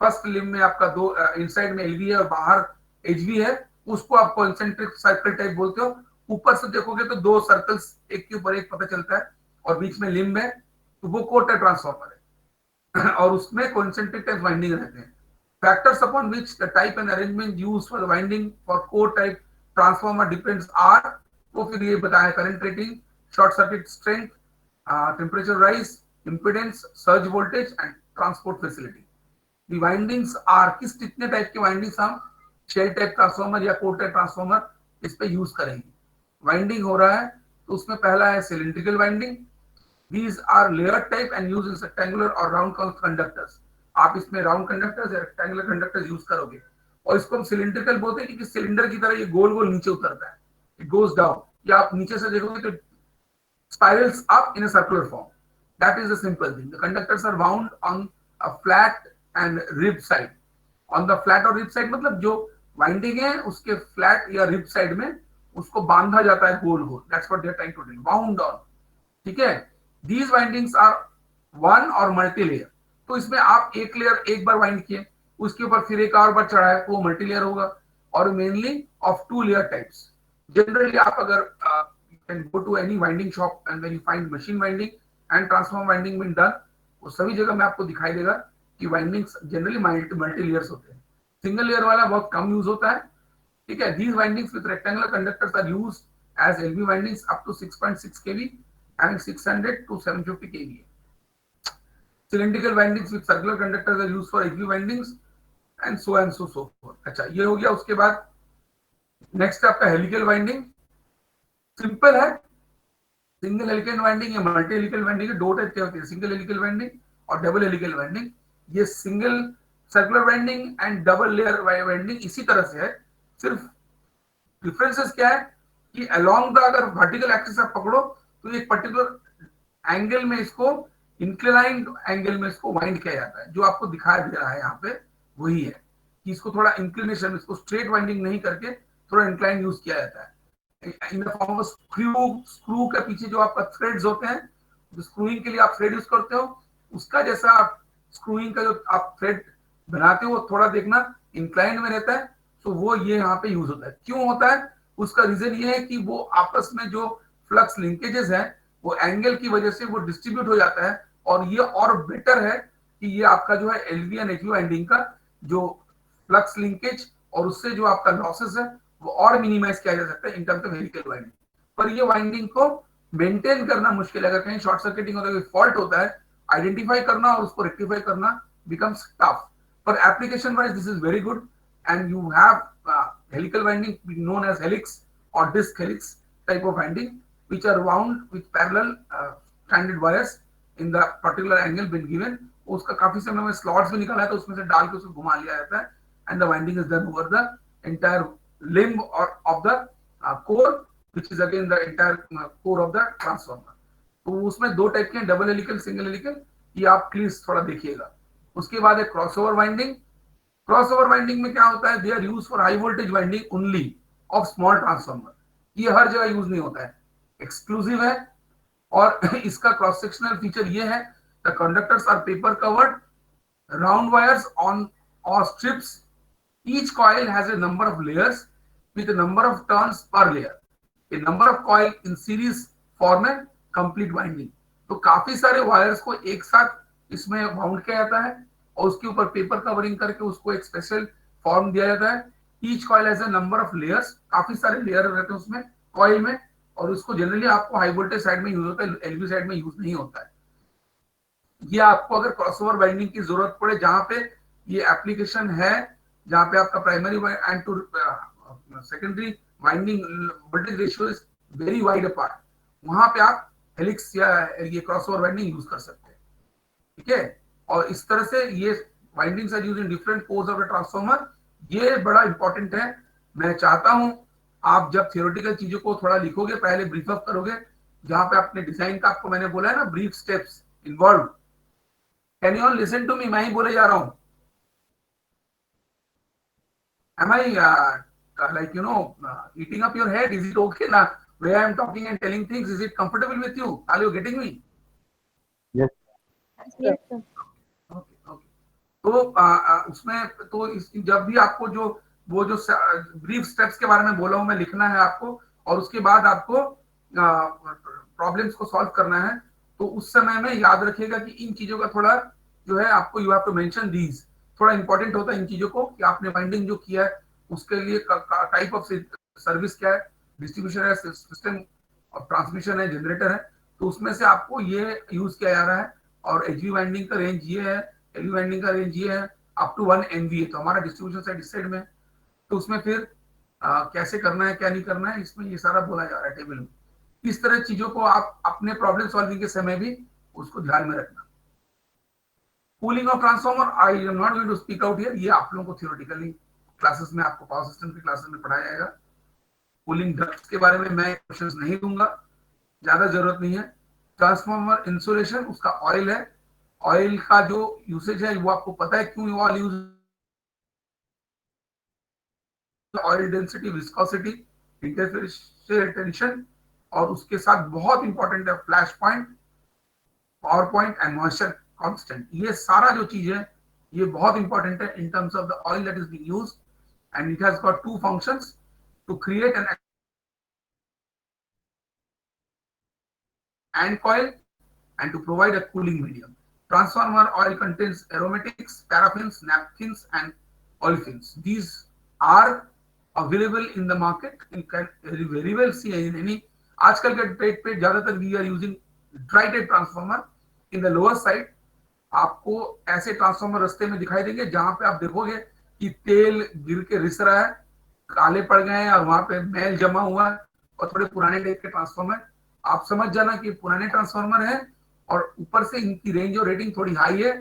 फर्स्ट लिम्ब में आपका दो इनसाइड में एलवी है और बाहर एचवी है, उसको आप कॉन्सेंट्रिक सर्कल टाइप बोलते हो। ऊपर से देखोगे तो दो सर्कल्स एक के ऊपर एक पता चलता है और बीच में लिम्ब है, तो वो कोर टाइप ट्रांसफॉर्मर है और उसमें कॉन्सेंट्रिक टाइप वाइंडिंग रहते हैं। Factors upon which the type and arrangement used for the winding for core type transformer depends are, वो फिर ये बताया, current rating, short circuit strength, temperature rise, impedance, surge voltage and transport facility। The windings are किस कितने type के windings हम shell type transformer या core type transformer इस पे यूज करेंगे। वाइंडिंग हो रहा है तो उसमें पहला है cylindrical winding. These are layered type and used in rectangular or round conductors। आप इसमें राउंड कंडक्टर्स या रेक्टेंगुलर कंडक्टर्स यूज करोगे और इसको हम सिलिंड्रिकल बोलते हैं क्योंकि सिलेंडर की तरह ये गोल गोल नीचे उतरता है, इट गोज डाउन, या आप नीचे से देखोगे तो spirals up in a circular form। That is the simple thing। The conductors are wound on a flat and rib side। On the flat और rib side मतलब जो वाइंडिंग है उसके फ्लैट या रिब साइड में उसको बांधा जाता है गोल गोल। That's what they are trying to do, wound on। ठीक है। These windings are one or multi layer। तो इसमें आप एक लेयर एक बार वाइंड किए, उसके ऊपर फिर एक और बार चढ़ाए तो वो मल्टी लेयर होगा, और mainly of two layer types. Generally आप अगर can go to any winding shop and when you find machine winding and transformer winding being done, वो सभी जगह में आपको दिखाई देगा कि वाइंडिंग्स जनरली मल्टी लेयर्स होते हैं। सिंगल लेयर वाला बहुत कम यूज होता है। ठीक है। These windings with rectangular conductors are used as LV windings up to 6.6 kV and 600 to 750 kVA। Cylindrical windings with circular conductors are used for HV windings and so forth। अच्छा, ये हो गया। उसके बाद नेक्स्ट आपका हेलिकल वाइंडिंग। सिंपल है, single helical winding या multi helical winding दो टाइप के होते हैं, सिंगल हेलिकल वाइंडिंग और डबल हेलिकल वाइंडिंग। ये single circular winding and double layer winding इसी तरह से है, सिर्फ डिफरेंसेस क्या है कि अलोंग द अगर वर्टिकल एक्सिस आप पकड़ो तो एक पर्टिकुलर एंगल में इसको, इंक्लाइंड एंगल में इसको वाइंड किया जाता है। जो आपको दिखाई दे रहा है यहाँ पे वही है कि इसको थोड़ा इंक्लिनेशन, इसको स्ट्रेट वाइंडिंग नहीं करके थोड़ा इंक्लाइन यूज किया जाता है। In the form of screw के पीछे जो आपका थ्रेड्स होते हैं, जो स्क्रूइंग के लिए आप थ्रेड यूज करते हो, उसका जैसा आप स्क्रूइंग का जो आप थ्रेड बनाते हो वो थोड़ा देखना इंक्लाइन में रहता है, तो वो ये यहाँ पे यूज होता है। क्यों होता है? उसका रीजन ये है कि वो आपस में जो फ्लक्स लिंकेजेस है वो एंगल की वजह से वो डिस्ट्रीब्यूट हो जाता है, और ये और बेटर है कि ये आपका जो है एलवी एंड एचवी वाइंडिंग का जो फ्लक्स लिंकेज और उससे जो आपका लॉसेस है वो और मिनिमाइज किया जा सकता है in terms of helical winding. पर ये वाइंडिंग को मेंटेन करना मुश्किल है। अगर कहीं शॉर्ट सर्किटिंग होता है, फॉल्ट होता है, आइडेंटिफाई करना और उसको रेक्टिफाई करना बिकम्स टफ। पर application wise this is very good and you have helical winding known as helix or disc helix type of winding which are wound with parallel stranded wires in the particular angle been given। उसका काफी समय में slots भी निकाला है तो उसमें से डाल के उसको घुमा लिया जाता है and the winding is done over the entire limb or of the core which is again the entire core of the transformer। तो उसमें दो टाइप के हैं, डबल हेलिकल, सिंगल हेलिकल, ये आप प्लीज थोड़ा देखिएगा। उसके बाद है क्रॉसओवर वाइंडिंग। क्रॉसओवर वाइंडिंग में क्या होता है, they are use for high voltage winding only of small transformer. ये हर जगह यूज नहीं होता है, एक्सक्लूसिव है। और इसका क्रॉस सेक्शनल फीचर ये है, the conductors are paper covered round wires on और strips. Each coil has a number of layers with a number of turns per layer। A number of coil in series form a complete winding। तो काफी सारे wires को एक साथ इसमें mount किया जाता है और उसके ऊपर पेपर कवरिंग करके उसको एक स्पेशल फॉर्म दिया जाता है। Each coil has a number of layers, काफी सारे लेयर रहते हैं उसमें कॉइल में, और उसको जनरली आपको हाई वोल्टेज साइड में यूज होता है, एलवी साइड में यूज नहीं होता है। ये आपको अगर क्रॉसओवर बाइंडिंग की जरूरत पड़े, जहां पे ये एप्लीकेशन है, जहां पे आपका primary and to secondary winding voltage ratio is very wide apart, वहां पे आप हेलिक्स या ये क्रॉसओवर बाइंडिंग यूज कर सकते हैं। ठीक है, और इस तरह से ये windings are used in different cores of the transformer, ये बड़ा इंपॉर्टेंट है। मैं चाहता हूं आप जब थियोरेटिकल चीजों को थोड़ा लिखोगे, पहले ब्रीफ अप करोगे, जहां पे आपने डिजाइन का, आपको मैंने बोला है ना brief steps involve. Can you all listen to me, मैं ही बोले जा रहा हूं। Am I like eating up your head? Is it okay now? Where I am talking and telling things, is it comfortable with you? Are you getting me? Yes. Yes, sir. Okay, okay. तो उसमें तो जब भी आपको जो वो जो brief steps के बारे में बोला हूं मैं, लिखना है आपको, और उसके बाद आपको प्रॉब्लम्स को सॉल्व करना है, तो उस समय में याद रखिएगा कि इन चीजों का थोड़ा जो है आपको, you have to mention these, थोड़ा इंपॉर्टेंट होता है इन चीजों को, कि आपने बाइंडिंग जो किया है उसके लिए टाइप ऑफ सर्विस क्या है, डिस्ट्रीब्यूशन है, सिस्टम और ट्रांसमिशन है, जनरेटर है, तो उसमें से आपको ये यूज किया जा रहा है। और एचवी वाइंडिंग का रेंज ये है, एलवी वाइंडिंग का रेंज ये है, अप टू 1 MVA, तो हमारा डिस्ट्रीब्यूशन साइड इस साइड में, तो उसमें फिर कैसे करना है क्या नहीं करना है, इसमें ये सारा बोला जा रहा है टेबल में। इस तरह चीजों को आप अपने प्रॉब्लम सॉल्विंग के समय भी उसको ध्यान में रखना। Cooling of transformer I am not going to speak out here, ये आप लोगों को थियोरेटिकली क्लासेस में, आपको पावर सिस्टम की क्लासेस में पढ़ाया जाएगा। कूलिंग डक्ट्स के बारे में मैं क्वेश्चंस नहीं दूंगा, ज्यादा जरूरत नहीं है। ट्रांसफॉर्मर इंसुलेशन, उसका ऑयल है, ऑयल का जो यूसेज है वो आपको पता है क्यों oil use, oil density, viscosity, interferential tension, और उसके साथ बहुत इंपॉर्टेंट है flash point, power point and moisture constant. ये सारा जो चीज है ये बहुत इंपॉर्टेंट है in terms of the oil that is being used, and it has got two functions, to create an and coil and to provide a cooling medium. Transformer oil contains aromatics, paraffins, naphthalene and olefins. These are available in the market. You can very well see in any, आजकल के trade पे ज्यादातर we are using dry type transformer in the lower side. आपको ऐसे transformer रास्ते में दिखाई देंगे जहां पे आप देखोगे कि तेल गिर के रिस रहा है, काले पड़ गए हैं और वहां पे मैल जमा हुआ है, और थोड़े पुराने टाइप के ट्रांसफॉर्मर, आप समझ जाना कि पुराने ट्रांसफार्मर है, और ऊपर से इनकी रेंज और रेटिंग थोड़ी हाई है,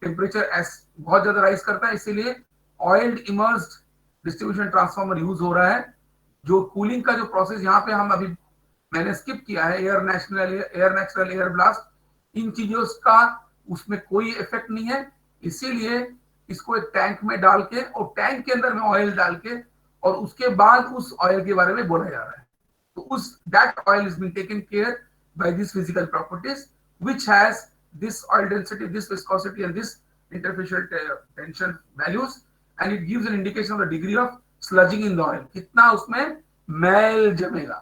टेम्परेचर बहुत ज्यादा राइज करता है, इसीलिए oiled immersed distribution transformer use हो रहा है। जो कूलिंग का जो प्रोसेस यहाँ पे हम अभी मैंने स्किप किया है, एयर नेचुरल, एयर ब्लास्ट, इन चीजों का उसमें कोई इफेक्ट नहीं है, इसीलिए इसको एक टैंक में डाल के और टैंक के अंदर में ऑयल डाल के और उसके बाद उस ऑयल के बारे में बोला जा रहा है। तो उस that oil is being taken care by these physical properties which has this oil density, this viscosity and this interfacial tension values, and it gives an indication of the degree of sludging in the oil, कितना उसमें मैल जमेगा,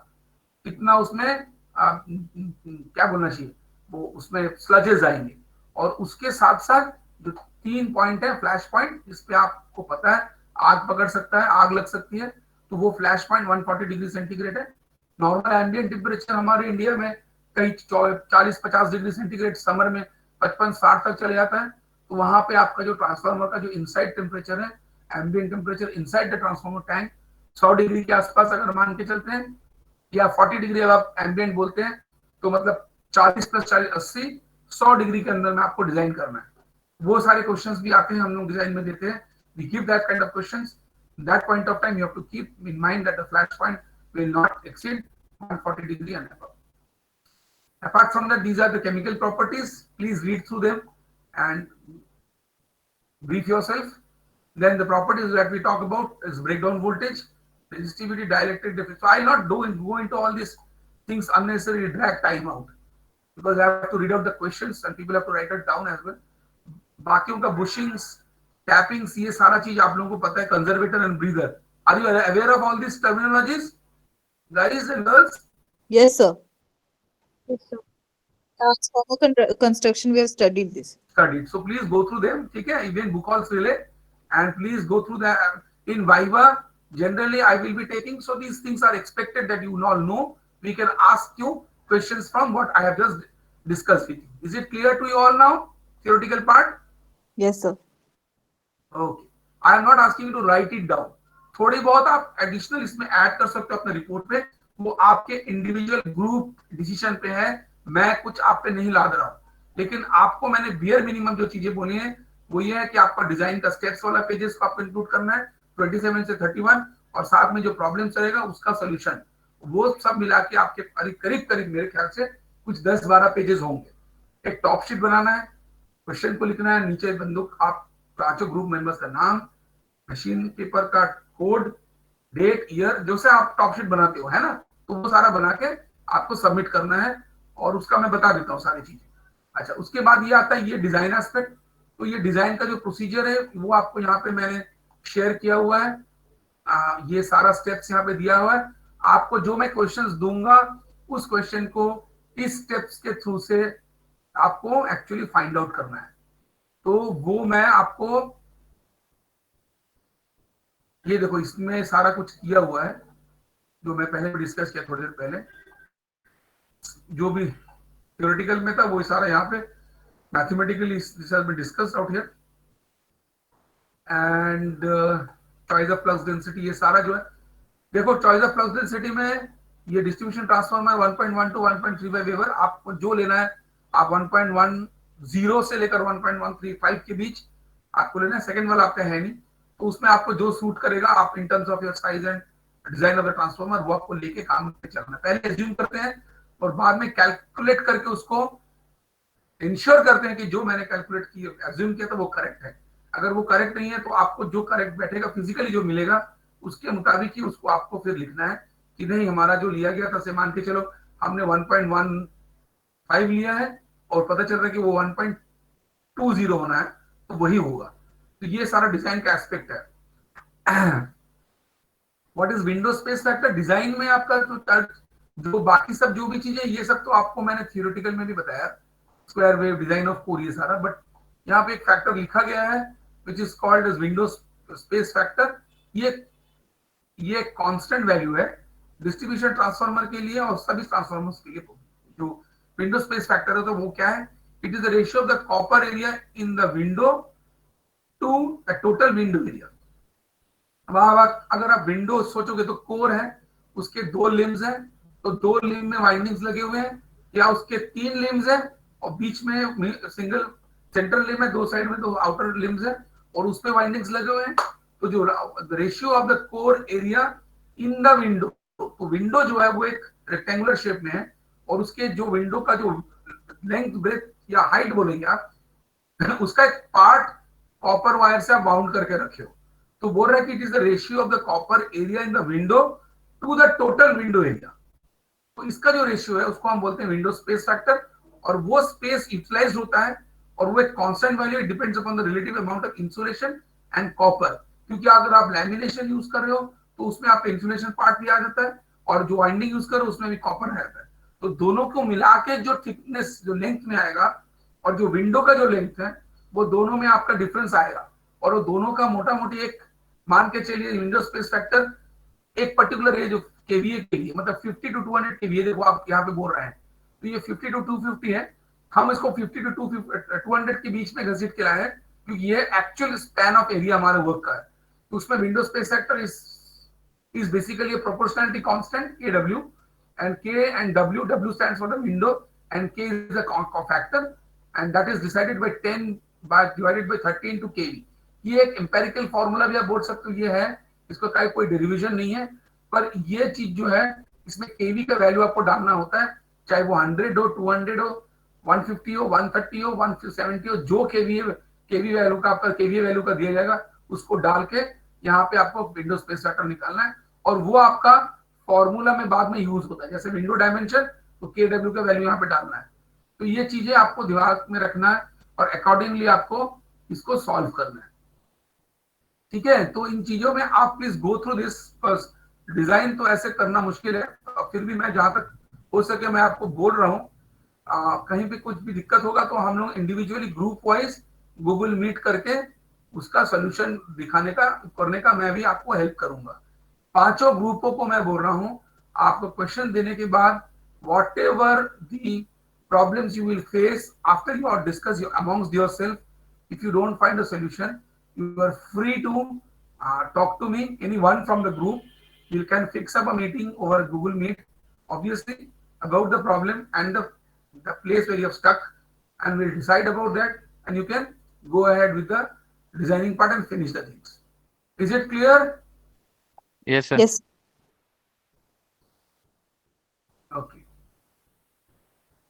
कितना उसमें क्या बोलना चाहिए, वो उसमें स्लजेस आएंगे। और उसके साथ साथ जो 3 पॉइंट है, फ्लैश पॉइंट, इस पे आपको पता है आग पकड़ सकता है, आग लग सकती है, तो वो फ्लैश पॉइंट 140 डिग्री सेंटीग्रेड है। नॉर्मल एम्बिएंट टेम्परेचर हमारे इंडिया में कहीं 40-50 डिग्री सेंटीग्रेड, समर में 55-60 तक चले जाता है, तो वहां पे आपका जो ट्रांसफार्मर का जो इनसाइड टेम्परेचर है, ambient temperature inside the transformer tank 100 degree के आसपास अगर मान के चलते हैं, या 40 डिग्री अगर आप एम्बिएंट बोलते हैं, तो मतलब 40 + 40 80 100 डिग्री के अंदर में आपको डिजाइन करना है। वो सारे क्वेश्चंस भी आते हैं, हम लोग डिजाइन में देते हैं, we give that kind of questions. That point of time you have to keep in mind that the flash point will not exceed 140 degree and above. Apart from that, these are the chemical properties. Please read through them and brief yourself. Then the properties that we talk about is breakdown voltage, resistivity, dielectric difference. So I'll not go into all these things unnecessarily, drag time out, because I have to read out the questions and people have to write it down as well. बाकियों का bushings, tappings, ये सारा चीज आप लोगों को पता है, conservator and breather. Are you aware of all these terminologies, guys and girls? Yes, sir. Yes, sir. Transformer construction, we have studied this. Studied. So please go through them. ठीक है? Even Buchholz relay, and please go through that. In Viva, generally I will be taking. So these things are expected that you all know. We can ask you questions from what I have just discussed with you. Is it clear to you all now? Theoretical part. Yes, sir. Okay. I am not asking you to write it down. थोड़ी बहुत आप additional इसमें add कर सकते हो अपने report में, वो आपके इंडिविजुअल ग्रुप डिसीजन पे है. मैं कुछ आप पे नहीं लाद रहा हूं, लेकिन आपको मैंने बियर मिनिमम जो चीजें बोली हैं वो ये है कि आपका डिजाइन का स्टेप्स वाला पेजेस को आपको इंक्लूड करना है 27 से 31, और साथ में जो प्रॉब्लम चलेगा उसका सोल्यूशन, वो सब मिला के आपके करीब करीब मेरे ख्याल से कुछ 10-12 पेजेस होंगे. एक टॉप शीट बनाना है, क्वेश्चन को लिखना है, नीचे बंदूक आप पांचों ग्रुप मेंबर्स का नाम, मशीन पेपर का कोड, डेट, ईयर, जो से आप टॉप शीट बनाते हो, है ना, तो वो सारा बना के आपको सबमिट करना है, और उसका मैं बता देता हूँ सारी चीजें. अच्छा, उसके बाद ये आता है ये डिजाइन एस्पेक्ट. तो ये डिजाइन का जो प्रोसीजर है वो आपको यहाँ पे मैंने शेयर किया हुआ है. ये सारा स्टेप्स यहाँ पे दिया हुआ है. आपको जो मैं क्वेश्चंस दूंगा उस क्वेश्चन को इस स्टेप्स के थ्रू से आपको एक्चुअली फाइंड आउट करना है. तो वो मैं आपको, ये देखो इसमें सारा कुछ किया हुआ है जो मैं पहले डिस्कस किया थोड़ी देर पहले. जो भी थ्योरेटिकल में था वो सारा यहाँ पे mathematically discuss out here. And choice of flux density, ये सारा जो है, देखो चॉइस ऑफ फ्लक्स डेंसिटी में ये डिस्ट्रीब्यूशन ट्रांसफॉर्मर 1.1 टू 1.35 वेबर, आपको जो लेना है आप 1.10 से लेकर 1.135 के बीच आपको लेना है. सेकंड वाला आपका है नहीं, तो उसमें आपको जो सूट करेगा आप इन terms of your size and design of the transformer वो आपको लेके काम पे चलना है. पहले एज्यूम करते हैं और बाद में कैलकुलेट करके उसको इंश्योर करते हैं कि जो मैंने कैलकुलेट किया एज्यूम किया था वो करेक्ट है. अगर वो करेक्ट नहीं है तो आपको जो करेक्ट बैठेगा फिजिकली जो मिलेगा उसके मुताबिक ही उसको आपको फिर लिखना है कि नहीं हमारा जो लिया गया था, से मान के चलो हमने 1.15 लिया है और पता चल रहा है कि वो 1.20 होना है, तो वही होगा. तो ये सारा डिजाइन का एस्पेक्ट है. What is window space factor design में आपका जो बाकी सब जो भी चीजें, ये सब तो आपको मैंने थियोरेटिकल में भी बताया, square wave, design of core, ये सारा. बट यहाँ पे एक फैक्टर लिखा गया है which is called as window space factor. ये कांस्टेंट वैल्यू है डिस्ट्रीब्यूशन ट्रांसफार्मर के लिए और सभी ट्रांसफार्मर्स के लिए. जो विंडो स्पेस फैक्टर है तो वो क्या है? It is the ratio of the copper area in the window to the total window area. अब अगर आप विंडो सोचोगे तो कोर है, उसके 2 लिम्स हैं, तो 2 लिम्ब में वाइंडिंग्स लगे हुए हैं, या उसके 3 लिम्स हैं और बीच में सिंगल सेंट्रल लिम्ब है, 2 साइड में 2 आउटर लिम्स है और उसमें वाइंडिंग्स लगे हुए हैं. तो जो ratio of the core area in the window, तो विंडो जो है वो एक रेक्टेंगुलर शेप में है और उसके जो विंडो का जो लेंथ, ब्रेथ या हाइट बोलेंगे आप, उसका एक पार्ट कॉपर वायर से आप बाउंड करके रखे हो. तो बोल रहा है कि it is the ratio of the copper area in the window to the total window area. तो इसका जो रेशियो है उसको हम बोलते हैं विंडो स्पेस फैक्टर, और वो स्पेस यूटिलाइज होता है और वो एक constant value, it depends upon the relative amount of insulation and copper. क्योंकि अगर आप लैमिनेशन यूज कर रहे हो तो उसमें आपका इंसुलेशन पार्ट भी आ जाता है और जो वाइंडिंग यूज कर रहे हो उसमें भी कॉपर आ जाता है. तो दोनों को मिला के जो थिकनेस, जो लेंथ में आएगा और जो विंडो का जो लेंथ है वो दोनों में आपका डिफरेंस आएगा. और वो दोनों का मोटा मोटी एक मान के चलिए विंडो स्पेस फैक्टर एक पर्टिकुलर एज केवीए के लिए, मतलब 50 टू 200 केवीए, देखो आप यहाँ पे बोल रहे हैं, तो ये 50 टू 250 है. हम इसको 50 टू 200 के बीच में घसीट के लाए हैं क्योंकि ये एक्चुअल स्पैन ऑफ एरिया हमारे वर्क का है. तो उसमें window space factor is basically a proportionality constant KW, and K and W stands for the window and K is the factor, and that is decided by 10 by divided by 30 into KV. ये एक empirical formula भी आप बोल सकते हो, ये है, इसको कोई डेरिवेशन नहीं है, पर ये चीज जो है इसमें केवी का वैल्यू आपको डालना होता है, चाहे वो 100 हो, 200 हो, 150 हो, 130 हो, 170 हो, जो केवी वैल्यू का आपका केवी वैल्यू का दिया जाएगा उसको डाल के यहाँ पे आपको विंडो स्पेस फैक्टर निकालना है, और वो आपका फॉर्मूला में बाद में यूज होता है. जैसे विंडो डायमेंशन, तो केडब्ल्यू का वैल्यू यहाँ पे डालना है. तो ये चीजें आपको दिमाग में रखना है और अकॉर्डिंगली आपको इसको सॉल्व करना है. ठीक है, तो इन चीजों में आप please go through this first. Design तो ऐसे करना मुश्किल है, फिर भी मैं जहां तक हो सके मैं आपको बोल रहा हूं कहीं पे कुछ भी दिक्कत होगा तो हम लोग individually group wise Google Meet करके उसका सोल्यूशन दिखाने का करने का मैं भी आपको हेल्प करूंगा। पांचों ग्रुपों को मैं बोल रहा हूं, आपको क्वेश्चन देने के बाद what ever the problems you will face after you are discuss amongst yourself, if you don't find a solution, you are free to talk to me, anyone from the group. You can fix up a meeting over Google Meet, obviously, about the problem and the place where you have stuck, and we'll decide about that, and you can go ahead with the designing part and finish the things. Is it clear? Yes, sir. Yes. Okay.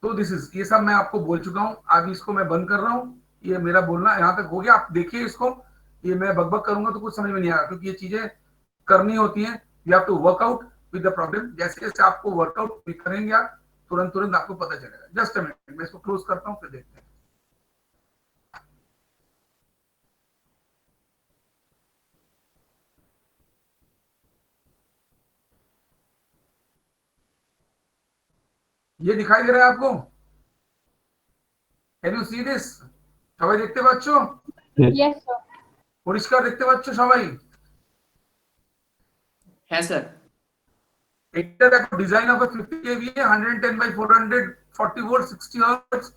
तो this is, ये सब मैं आपको बोल चुका हूँ, अभी इसको मैं बंद कर रहा हूँ। ये मेरा बोलना यहाँ तक हो गया, आप देखिए इसको। ये मैं बकबक करूंगा तो कुछ समझ में नहीं आएगा, क्योंकि ये चीजें करनी होती हैं। You have to work out with the problem. जैसे जैसे आपको वर्कआउट करेंगे आप, तुरंत तुरंत आपको पता चलेगा। जस्ट अ मिनट, मैं इसको क्लोज करता हूँ, फिर देखते हैं। ये दिखाई दे रहा है आपको? Can you see this? সবাই দেখতে পাচ্ছো? Yes, sir. পরিষ্কার দেখতে পাচ্ছো সবাই? হ্যাঁ স্যার। এটা দেখো, design of 50 kVA 110 by 440 volt 60 hertz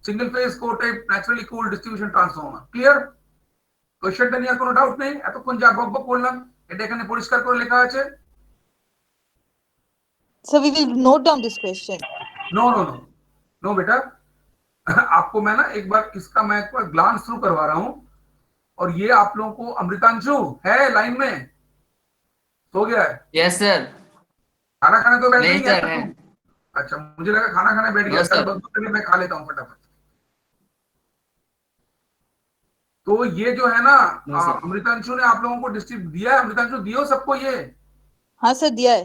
single phase core type naturally cooled distribution transformer. Clear? কোশ্চেনটা নিয়ে কোনো ডাউট নেই? এতক্ষণ যা বকবক করলাম এটা এখানে পরিষ্কার করে লেখা আছে? So we will note down this question. No no no no बेटा, आपको मैं ना एक बार इसका मैं एक बार ग्लांस थ्रू करवा रहा हूं। और ये आप लोगों को, अमृतांशु है लाइन में? सो गया है? Yes sir. खाना खाने तो बैठ नहीं नहीं गया सर, था है। तू? अच्छा, मुझे लगा खाना खाने बैठ गया। No, sir. चल बकबक करके मैं खा लेता हूँ फटाफट। तो ये जो है ना, नो, सर। अमृतांशु ने आप लोगों को डिस्ट्रीब्यूट दिया है। अमृतांशु दियो सबको, ये हाँ सर, दिया है।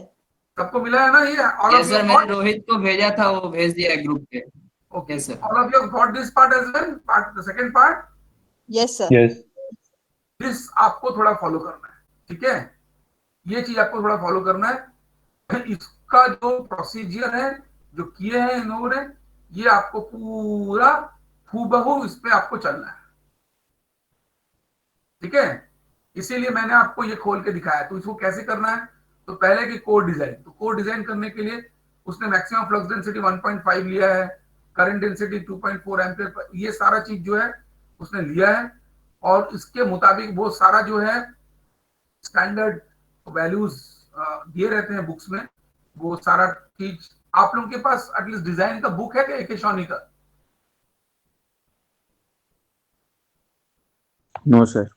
सबको मिला है ना ये? All yes of sir, you मैंने गॉट? रोहित को भेजा था, वो भेज दिया ग्रुप पे। Okay, yes sir. All of you got this part as well, part the second part. Yes sir. Yes. This आपको थोड़ा फॉलो करना है, ठीक है? ये चीज आपको थोड़ा फॉलो करना है। इसका जो प्रोसीजर है, जो किए हैं इन लोगों ने, ये आपको पूरा हूबहू इस पे आपको चलना है, ठीक है? इसीलिए मैंने आपको ये खोल के दिखाया। तो इसको कैसे करना है? तो पहले की कोड डिजाइन, तो कोड डिजाइन करने के लिए उसने मैक्सिमम फ्लक्स डेंसिटी 1.5 लिया है, करंट डेंसिटी 2.4 एम्पियर, ये सारा चीज जो है उसने लिया है। और इसके मुताबिक वो सारा जो है स्टैंडर्ड वैल्यूज दिए रहते हैं बुक्स में। वो सारा चीज आप लोगों के पास एटलीस्ट डिजाइन का बुक है क्या, एक शॉनी का? No sir.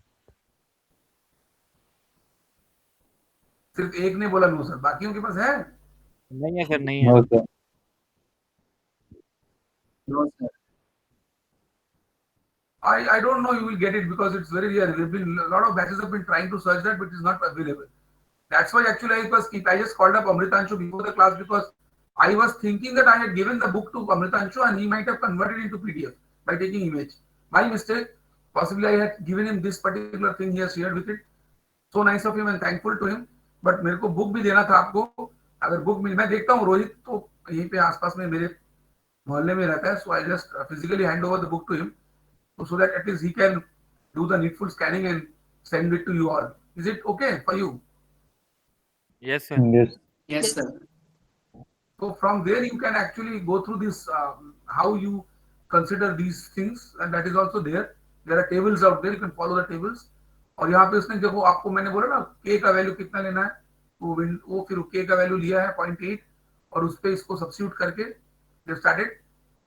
सिर्फ एक ने बोला नो सर, बाकियों के पास है? नहीं है सर, नहीं है। No, sir. No sir. I don't know, you will get it because it's very rare. There've been a lot of batches have been trying to search that, but it's not available. That's why actually I just called up Amritanshu before the class, because I was thinking that I had given the book to Amritanshu and he might have converted it into PDF by taking image. My mistake. Possibly I had given him this particular thing he has shared with it. So nice of him and thankful to him. But मेरे को book भी देना था आपको। अगर book मिल, मैं देखता हूँ रोहित तो यहीं पे आसपास में मेरे मोहल्ले में रहता है, so I just physically hand over the book to him, so that at least he can do the needful scanning and send it to you all. Is it okay for you? Yes, sir. Yes. Yes sir. So from there you can actually go through this, how you consider these things, and that is also there. There are tables out there, you can follow the tables. और यहाँ पे उसने देखो, आपको मैंने बोला ना k का वैल्यू कितना लेना है, वो फिर k का वैल्यू लिया है 0.8 और उस पे इसको सब्स्टिट्यूट करके they started,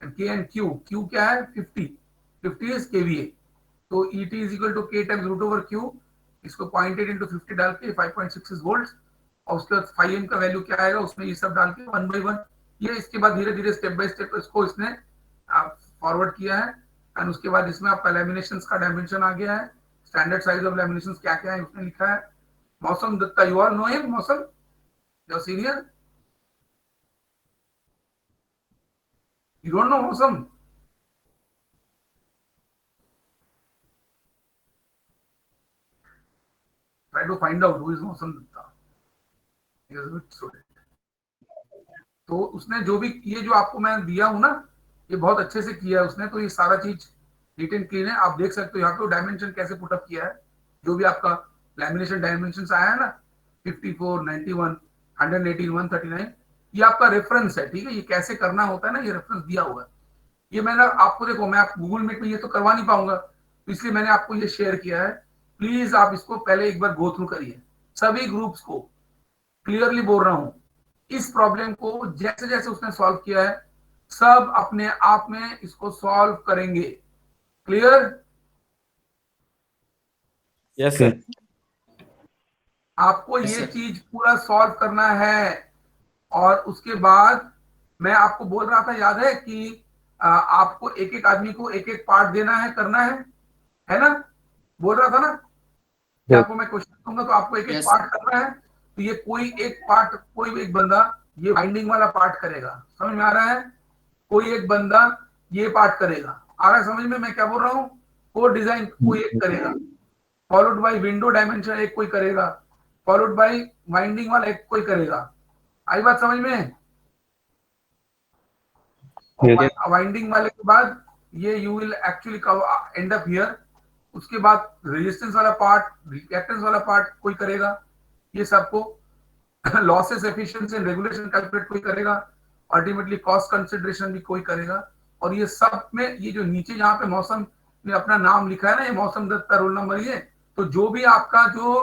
and k and q क्या है 50 is kVA, तो ET is equal to k times root over q, इसको 0.8 into 50 डाल के 5.66 volts, और उसके बाद फाई एम का वैल्यू क्या आएगा उसमें ये सब डाल के 1/1। ये इसके बाद धीरे धीरे स्टेप बाय स्टेप इसको इसने फॉरवर्ड किया है। एंड उसके बाद इसमें आपका लैमिनेशंस का डायमेंशन आ गया है, स्टैंडर्ड साइज ऑफ लैमिनेशंस क्या क्या है उसने लिखा है। Mausam Dutta, you all know him, Mausam your senior? You don't know Mausam? Try to find out who is Mausam Dutta. तो उसने जो भी ये जो आपको मैं दिया हूं ना, ये बहुत अच्छे से किया है उसने, तो ये सारा चीज नीट एंड क्लीन है। आप देख सकते हो यहाँ पे डायमेंशन कैसे पुटअप किया है, जो भी आपका लैमिनेशन डायमेंशन आया है ना 54, 91, 118, 139, ये आपका रेफरेंस है, ठीक है। ये कैसे करना होता है ना, ये रेफरेंस दिया हुआ है। ये मैंने आपको, देखो मैं आप गूगल मीट में ये तो करवा नहीं पाऊंगा, तो इसलिए मैंने आपको ये शेयर किया है। प्लीज आप इसको पहले एक बार गो थ्रू करिए, सभी ग्रुप्स को क्लियरली बोल रहा हूं। इस प्रॉब्लम को जैसे जैसे उसने सॉल्व किया है, सब अपने आप में इसको सॉल्व करेंगे। क्लियर? Yes sir. आपको Yes, ये sir. चीज पूरा सॉल्व करना है। और उसके बाद मैं आपको बोल रहा था, याद है कि आपको एक एक आदमी को एक एक पार्ट देना है, करना है ना? बोल रहा था ना कि Yes. आपको मैं क्वेश्चन दूंगा तो आपको एक एक Yes, पार्ट करना है। तो ये कोई एक पार्ट, कोई एक बंदा ये बाइंडिंग वाला पार्ट करेगा, समझ में आ रहा है? कोई एक बंदा ये पार्ट करेगा, आ रहा है समझ में मैं क्या बोल रहा हूँ? कोड डिजाइन कोई एक करेगा, फॉलोड बाय विंडो डायमेंशन एक कोई करेगा, फॉलोड बाय वाइंडिंग वाला एक कोई करेगा। आई बात समझ में? Yes. वाइंडिंग वाले के बाद ये you will actually and up here. उसके बाद रेजिस्टेंस वाला पार्ट, रिएक्टेंस वाला पार्ट कोई करेगा, ये सबको losses, efficiency and regulation calculate कोई करेगा, अल्टीमेटली कॉस्ट कंसिडरेशन भी कोई करेगा। और ये सब में ये जो नीचे जहाँ पे मौसम ने अपना नाम लिखा है ना, ये मौसम दत्ता रोल नंबर, ये तो जो भी आपका जो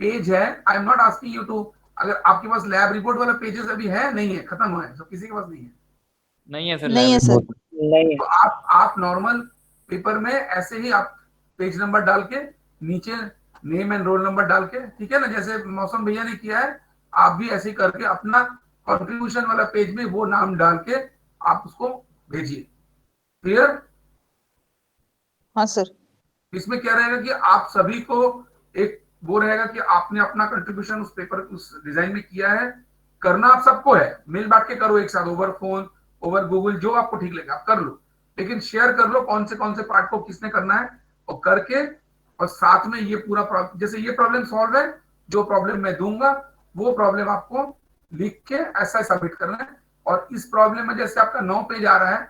पेज है, I am not asking you to, अगर आपके पास लैब रिपोर्ट वाला पेजेस अभी है, नहीं है, खत्म हुआ है, सब किसी के पास नहीं है, नहीं है सर। नहीं है लैब सर। नहीं तो आप नॉर्मल पेपर में ऐसे ही आप पेज नंबर डाल के नीचे नेम एंड रोल नंबर डाल के, ठीक है ना, जैसे मौसम भैया ने किया है, आप भी ऐसे ही करके अपना कंट्रीब्यूशन वाला पेज में वो नाम डाल के आप उसको भेजिए। क्लियर? हाँ सर। इसमें क्या रहेगा कि आप सभी को एक वो रहेगा कि आपने अपना कंट्रीब्यूशन उस पेपर, उस डिजाइन में किया है। करना आप सबको है, मिल बांट के करो एक साथ, ओवर फोन, ओवर गूगल, जो आपको ठीक लगे आप कर लो, लेकिन शेयर कर लो कौन से पार्ट को किसने करना है, और करके और साथ में ये पूरा जैसे ये प्रॉब्लम सॉल्व है, जो प्रॉब्लम मैं दूंगा वो प्रॉब्लम आपको लिख के ऐसा सबमिट करना है। और इस प्रॉब्लम में जैसे आपका 9 पेज आ रहा है,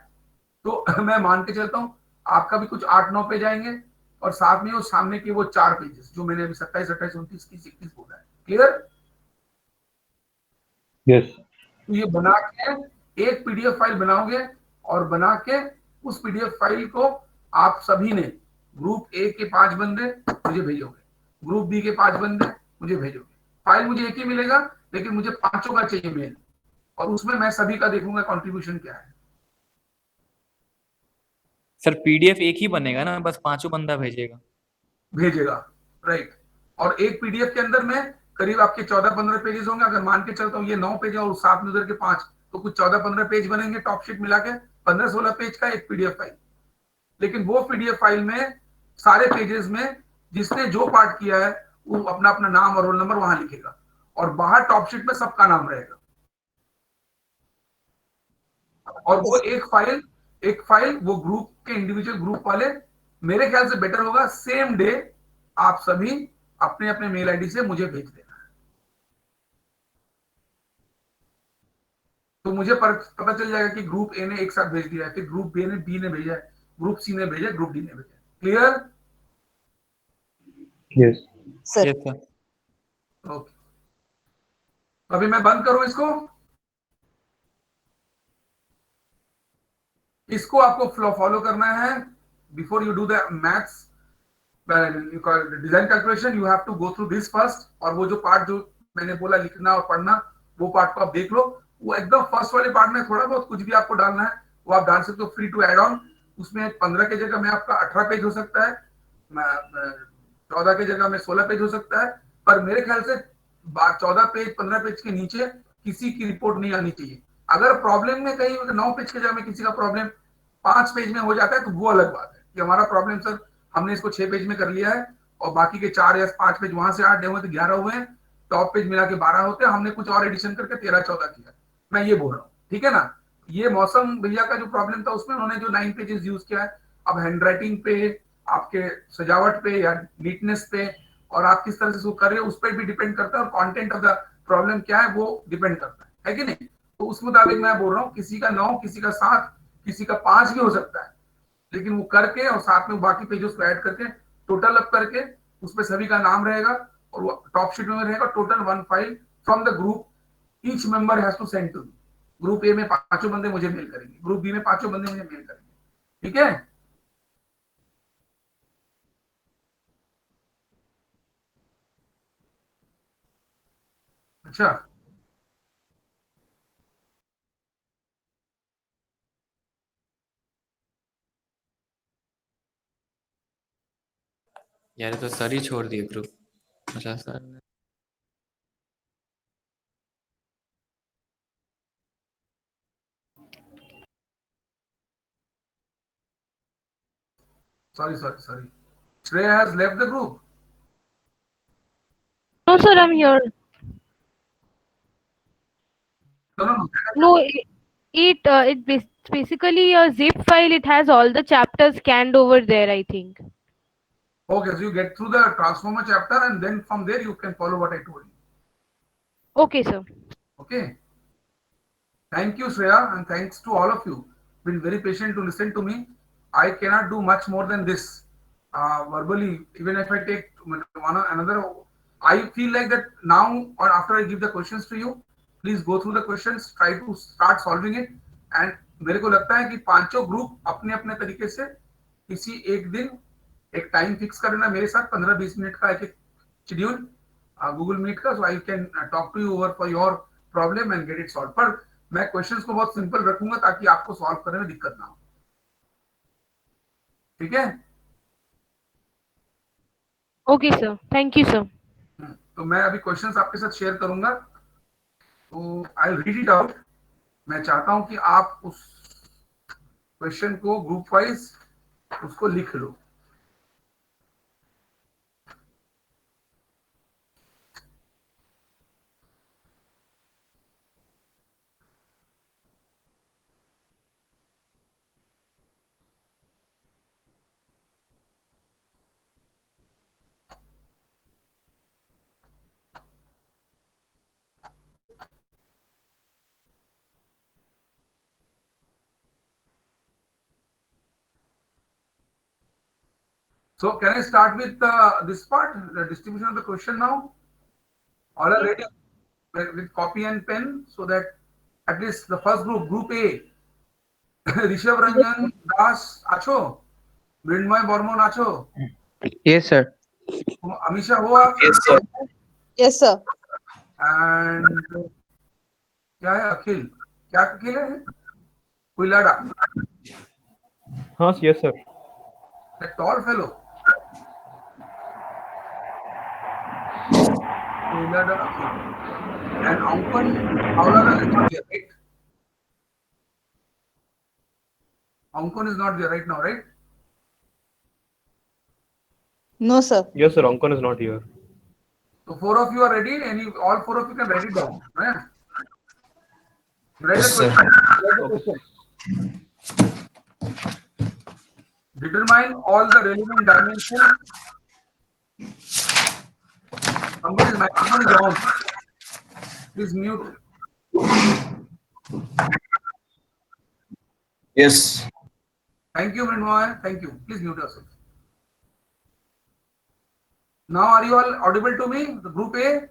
तो मैं मान के चलता हूं आपका भी कुछ 8-9 पेज आएंगे, और साथ में वो सामने के वो 4 पेजेस जो मैंने अभी 27, 28, 29, 30, 31 बोला है। क्लियर? Yes. तो ये बना के एक पीडीएफ फाइल बनाओगे, और बना के उस पीडीएफ फाइल को आप सभी ने, ग्रुप ए के 5 बंदे मुझे भेजोगे, ग्रुप बी के 5 बंदे मुझे भेजोगे। फाइल मुझे एक ही मिलेगा, लेकिन मुझे 5 का चाहिए मेल, और उसमें मैं सभी का देखूंगा कंट्रीब्यूशन क्या है। सर पीडीएफ एक ही बनेगा ना, बस 5 बंदा भेजेगा। भेजेगा, राइट। और एक पीडीएफ के अंदर में करीब आपके 14-15 पेजेस होंगे। अगर मान के चलता हूँ ये 9 पेज और साथ में उधर के 5, तो कुछ 14-15 पेज बनेंगे, टॉप शीट मिला के 15-16 पेज का एक पीडीएफ फाइल। लेकिन वो पीडीएफ फाइल में सारे पेजेस में जिसने जो पार्ट किया है वो अपना अपना नाम और रोल नंबर वहां लिखेगा, और बाहर टॉप शीट में सबका नाम रहेगा। और वो एक फाइल वो ग्रुप के इंडिविजुअल ग्रुप वाले, मेरे ख्याल से बेटर होगा सेम डे आप सभी अपने अपने मेल आईडी से मुझे भेज देना है, तो मुझे पता चल जाएगा कि ग्रुप ए ने एक साथ भेज दिया है, फिर ग्रुप बी ने भेजा है, ग्रुप सी ने भेजा, ग्रुप डी ने भेजा। Clear? Yes. Sir. Yes sir. Okay, अभी मैं बंद करूं इसको। इसको आपको फॉलो करना है before you do the maths design calculation. You have to go through this first, और वो जो पार्ट जो मैंने बोला लिखना और पढ़ना, वो पार्ट को आप देख लो। वो एकदम फर्स्ट वाले पार्ट में थोड़ा बहुत कुछ भी आपको डालना है वो आप डाल सकते हो, फ्री टू एड ऑन। उसमें 15 की जगह में आपका 18 पेज हो सकता है, 14 की जगह में 16 पेज हो सकता है, पर मेरे ख्याल से 14 पेज 15 पेज के नीचे किसी की रिपोर्ट नहीं आनी चाहिए। अगर प्रॉब्लम में कहीं 9 पेज की जगह में किसी का प्रॉब्लम 5 पेज में हो जाता है, तो वो अलग बात है कि हमारा प्रॉब्लम सर हमने इसको 6 पेज में कर लिया है, और बाकी के 4 या 5 पेज वहां से 8 हुए तो 11 हुए हैं, टॉप पेज मिला के 12 होते हैं, हमने कुछ और एडिशन करके 13-14 किया। मैं ये बोल रहा हूँ, ठीक है ना? ये मौसम भैया का जो प्रॉब्लम था उसमें उन्होंने जो 9 पेजेस यूज किया है, अब हैंडराइटिंग पे, आपके सजावट पे या नीटनेस पे, और आप किस तरह से उसको कर रहे हो उस पर भी डिपेंड करता है, और कंटेंट ऑफ द प्रॉब्लम क्या है वो डिपेंड करता है कि नहीं? तो उस मुताबिक मैं बोल रहा हूँ, किसी का 9, किसी का 7, किसी का 5 भी हो सकता है, लेकिन वो करके और साथ में बाकी पेजेस को ऐड करके टोटल अप करके उसमें सभी का नाम रहेगा और वो टॉप शीट में रहेगा total 1 file from the group each member has to send to me. Group A में 5 बंदे मुझे मेल करेंगे, ग्रुप बी में 5 बंदे मुझे मेल करेंगे, ठीक है। अच्छा, यार ये तो सर ही छोड़ दिए ग्रुप। अच्छा सर ने- sorry, Shreya has left the group. No, sir, I'm here. No. No, it's basically a zip file. It has all the chapters scanned over there, I think. Okay, so you get through the transformer chapter and then from there you can follow what I told you. Okay, sir. Okay. Thank you, Shreya, and thanks to all of you. Been very patient to listen to me. I cannot do much more than this verbally. Even if I take one another, I feel like that now or after I give the questions to you, please go through the questions, try to start solving it. And मेरे को लगता है कि पांचों group अपने अपने तरीके से किसी एक दिन एक टाइम फिक्स कर लेना मेरे साथ 15-20 मिनट का एक शेड्यूल गूगल मीट का, so I can talk to you over for your problem and get it solve. पर मैं क्वेश्चंस को बहुत सिंपल रखूंगा ताकि आपको सॉल्व करने में दिक्कत ना हो, ठीक है। Okay, sir. Thank you, sir. तो मैं अभी क्वेश्चंस आपके साथ शेयर करूंगा, तो आई रीड इट आउट। मैं चाहता हूं कि आप उस क्वेश्चन को ग्रुप वाइज उसको लिख लो। So can I start with this part, the distribution of the question now? All are ready with copy and pen so that at least the first group, group A, Rishabh Ranjan Das acho, Mrinmoy Bormon acho, Yes, sir. Amisha ho aap? Yes, sir. Yes, sir. And क्या है अखिल, क्या अखिल है कोई लड़ा, हाँ yes sir. a tall fellow, कोई लड़ा अखिल, and Ankan Aulada is not there, right? Ankan is not there right now, right? No, sir. Yes sir, Ankan is not here. So 4 of you are ready, and you, all 4 of you can write it down. Right? Write Yes, the sir. question. Write the question. Determine all the relevant dimensions. Somebody's microphone is on. Please mute. Yes. Thank you, Mrinmoy. Thank you. Please mute yourself. Now, are you all audible to me? The group A,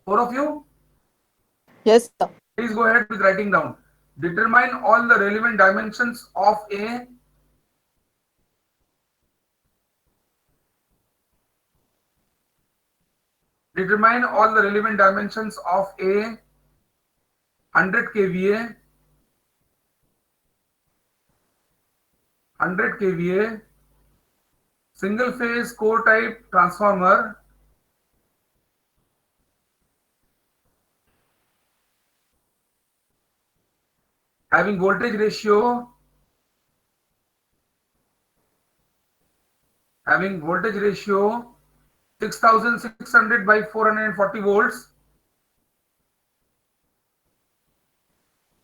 4 of you? Yes, sir. Please go ahead with writing down. Determine all the relevant dimensions of A. Determine all the relevant dimensions of A 100 kVA, 100 kVA, single phase core type transformer, having voltage ratio 6600 by 440 volts,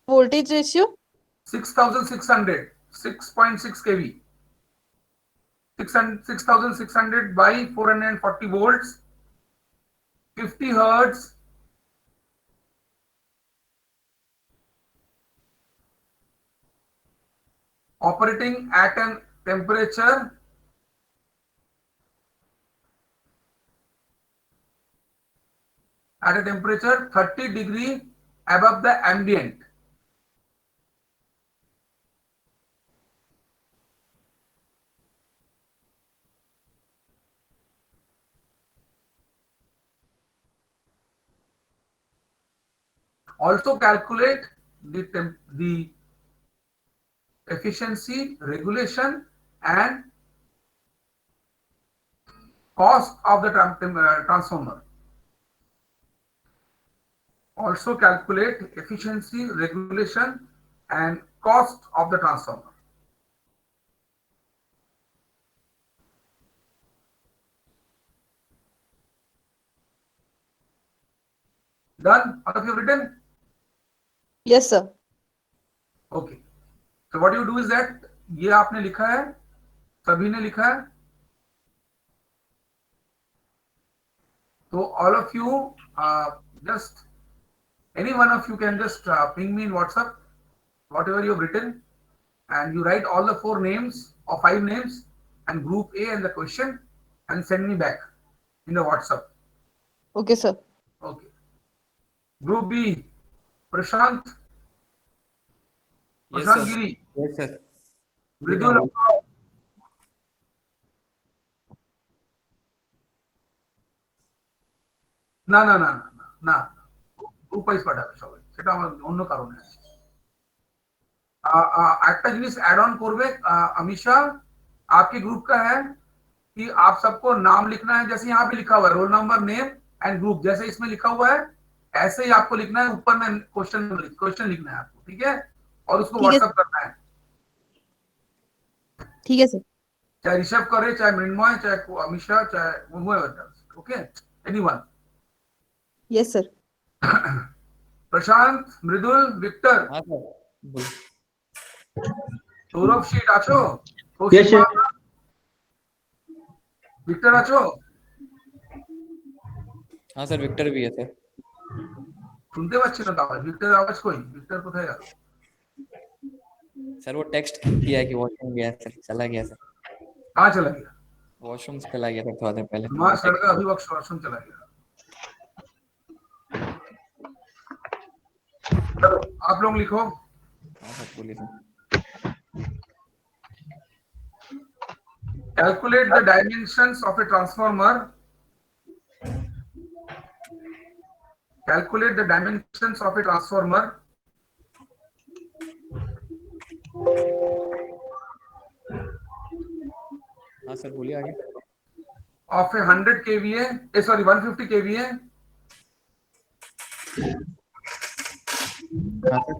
Voltage ratio? 6600, 6.6 kV, 6600 by 440 volts, 50 hertz, operating at a temperature at a temperature 30 degree above the ambient. Also calculate the efficiency, regulation, and cost of the transformer. Also calculate efficiency, regulation, and cost of the transformer. Done? All of you have written? Yes, sir. Okay. So what you do is that ये आपने लिखा है, सभी ने लिखा है. So all of you, just any one of you can just ping me in WhatsApp, whatever you have written, and you write all the 4 names or 5 names and group A and the question and send me back in the WhatsApp. Okay, sir. Okay. Group B, Prashant. Yes, Prashant sir. Giri. Yes, sir. Mridul. না না না না না group wise পাঠাবে সবাই, সেটা আমার অন্য কারণে আছে। একটা জিনিস ऐड ऑन করবে अमीशा, आपके ग्रुप का है कि आप सबको नाम लिखना है, जैसे यहाँ पे लिखा हुआ है roll number, name and group, जैसे इसमें लिखा हुआ है ऐसे ही आपको लिखना है, ऊपर में क्वेश्चन लिखना है आपको, ठीक है, और उसको ठीक है। व्हाट्सएप करना है, ठीक है, सर। चाहे ऋषभ करे, चाहे मृण्मय, चाहे अमीशा, चाहे okay, anyone. Yes, sir. Prashant, Mridul, Victor, हाँ सर बोल। সৌরভ শীট আছো? Yes, sir. ভিক্টর আছো? हाँ सर विक्टर भी है सर। শুনতে পাচ্ছি না তো আওয়াজ, ভিক্টর আওয়াজ কই? ভিক্টর কোথায় গেল? सर वो टेक्स्ट किया है कि वॉशरूम गया सर, चला गया सर, कहाँ चला गया? वॉशरूम चला गया था थोड़ा देर पहले। माँ सड़का अभी वक्त वॉशरूम चला गया। चलो आप लोग लिखो। हाँ सर बोलिए sir. Calculate the dimensions of a transformer. Calculate the dimensions of a transformer हाँ सर बोलिए आगे। of a 100 kVA, sorry 150 kVA हाँ sir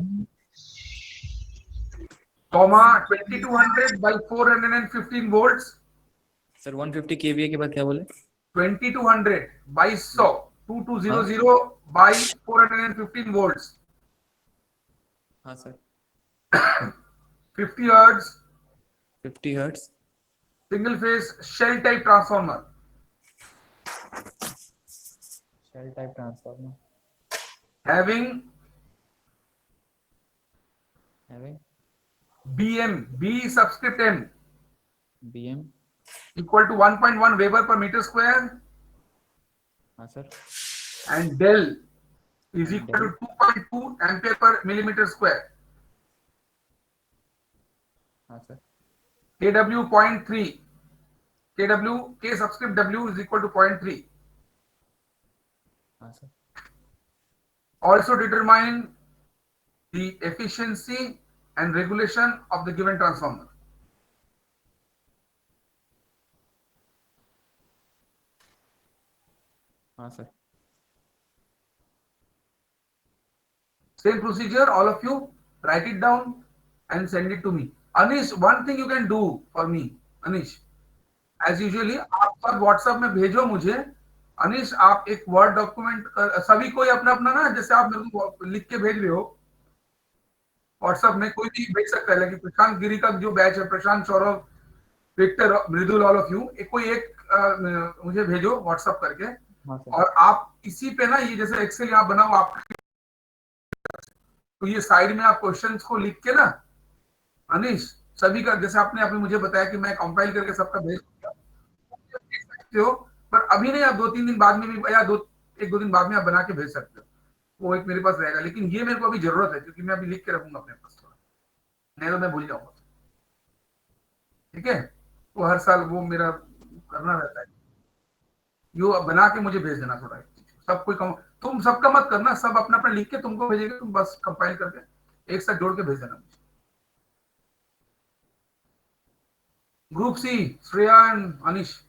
comma 2200 by 415 volts, sir 150 kVA के बाद क्या बोले? 2200 by 100 2200 by 415 volts, हाँ sir 50 hertz 50 hertz single phase shell type transformer, shell type transformer having BM, B subscript M BM equal to 1.1 Weber per meter square हाँ sir and del is equal to 2.2 ampere per millimeter square, हाँ sir kW 0.3, kW k subscript W is equal to 0.3. हाँ sir Also determine the efficiency and regulation of the given transformer. हाँ sir Same procedure, all of you write it down and send it to me. Anish, one thing you can do for me, Anish, as usually आप सब WhatsApp में भेजो मुझे। अनिश आप एक word document, सभी कोई अपना अपना ना, जैसे आप मेरे को लिख के भेज रहे हो व्हाट्सएप में, कोई भी भेज सकता है, लेकिन प्रशांत गिरी का जो बैच है, Prashant, Saurabh, Victor, Mridul, all of you, कोई एक मुझे भेजो व्हाट्सएप करके, हाँ सर और आप इसी पे ना, ये जैसे एक्सेल आप बनाओ आप, तो ये साइड में आप क्वेश्चंस को लिख के ना, अनिश सभी का, जैसे आपने अभी मुझे बताया कि मैं कंपाइल करके सबका भेज सकते हो, पर अभी नहीं, आप 2-3 दिन बाद में भी, या 1-2 दिन बाद में आप बना के भेज सकते हो, वो एक मेरे पास रहेगा। लेकिन ये मेरे को अभी जरूरत है, क्योंकि मैं अभी लिख के रखूंगा अपने पास थोड़ा, नहीं तो मैं भूल जाऊंगा। ठीक है, वो हर साल वो मेरा करना रहता है। यो बना के मुझे भेज देना थोड़ा, सब कोई कम, तुम सबका मत करना, सब अपना अपना लिख के तुमको भेजेगा, तुम बस कंपाइल करके एक साथ जोड़ के भेज देना मुझे। Group C, Shreya and Anish.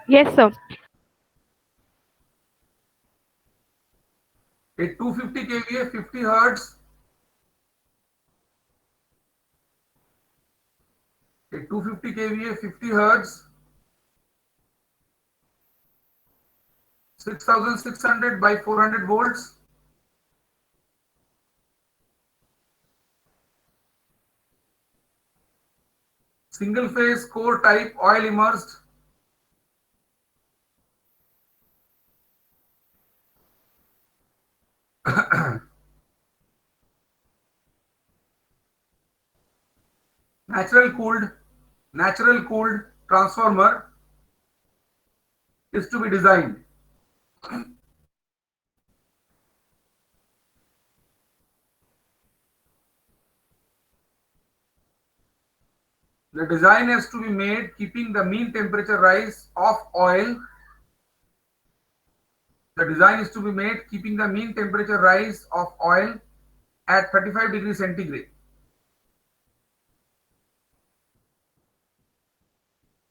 Yes, sir. A 250 kVA 50 hertz, a 250 kVA 50 hertz, 6600 by 400 volts, single phase core type oil immersed, natural cooled transformer is to be designed. The design has to be made keeping the mean temperature rise of oil. The design is to be made keeping the mean temperature rise of oil at 35 degrees centigrade.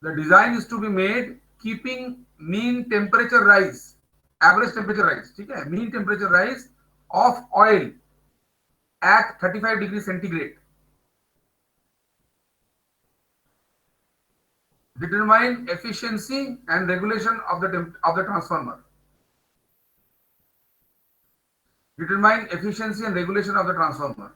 The design is to be made keeping mean temperature rise, average temperature rise, ठीक है, mean temperature rise of oil at 35 degrees centigrade. Determine efficiency and regulation of the transformer. Determine efficiency and regulation of the transformer.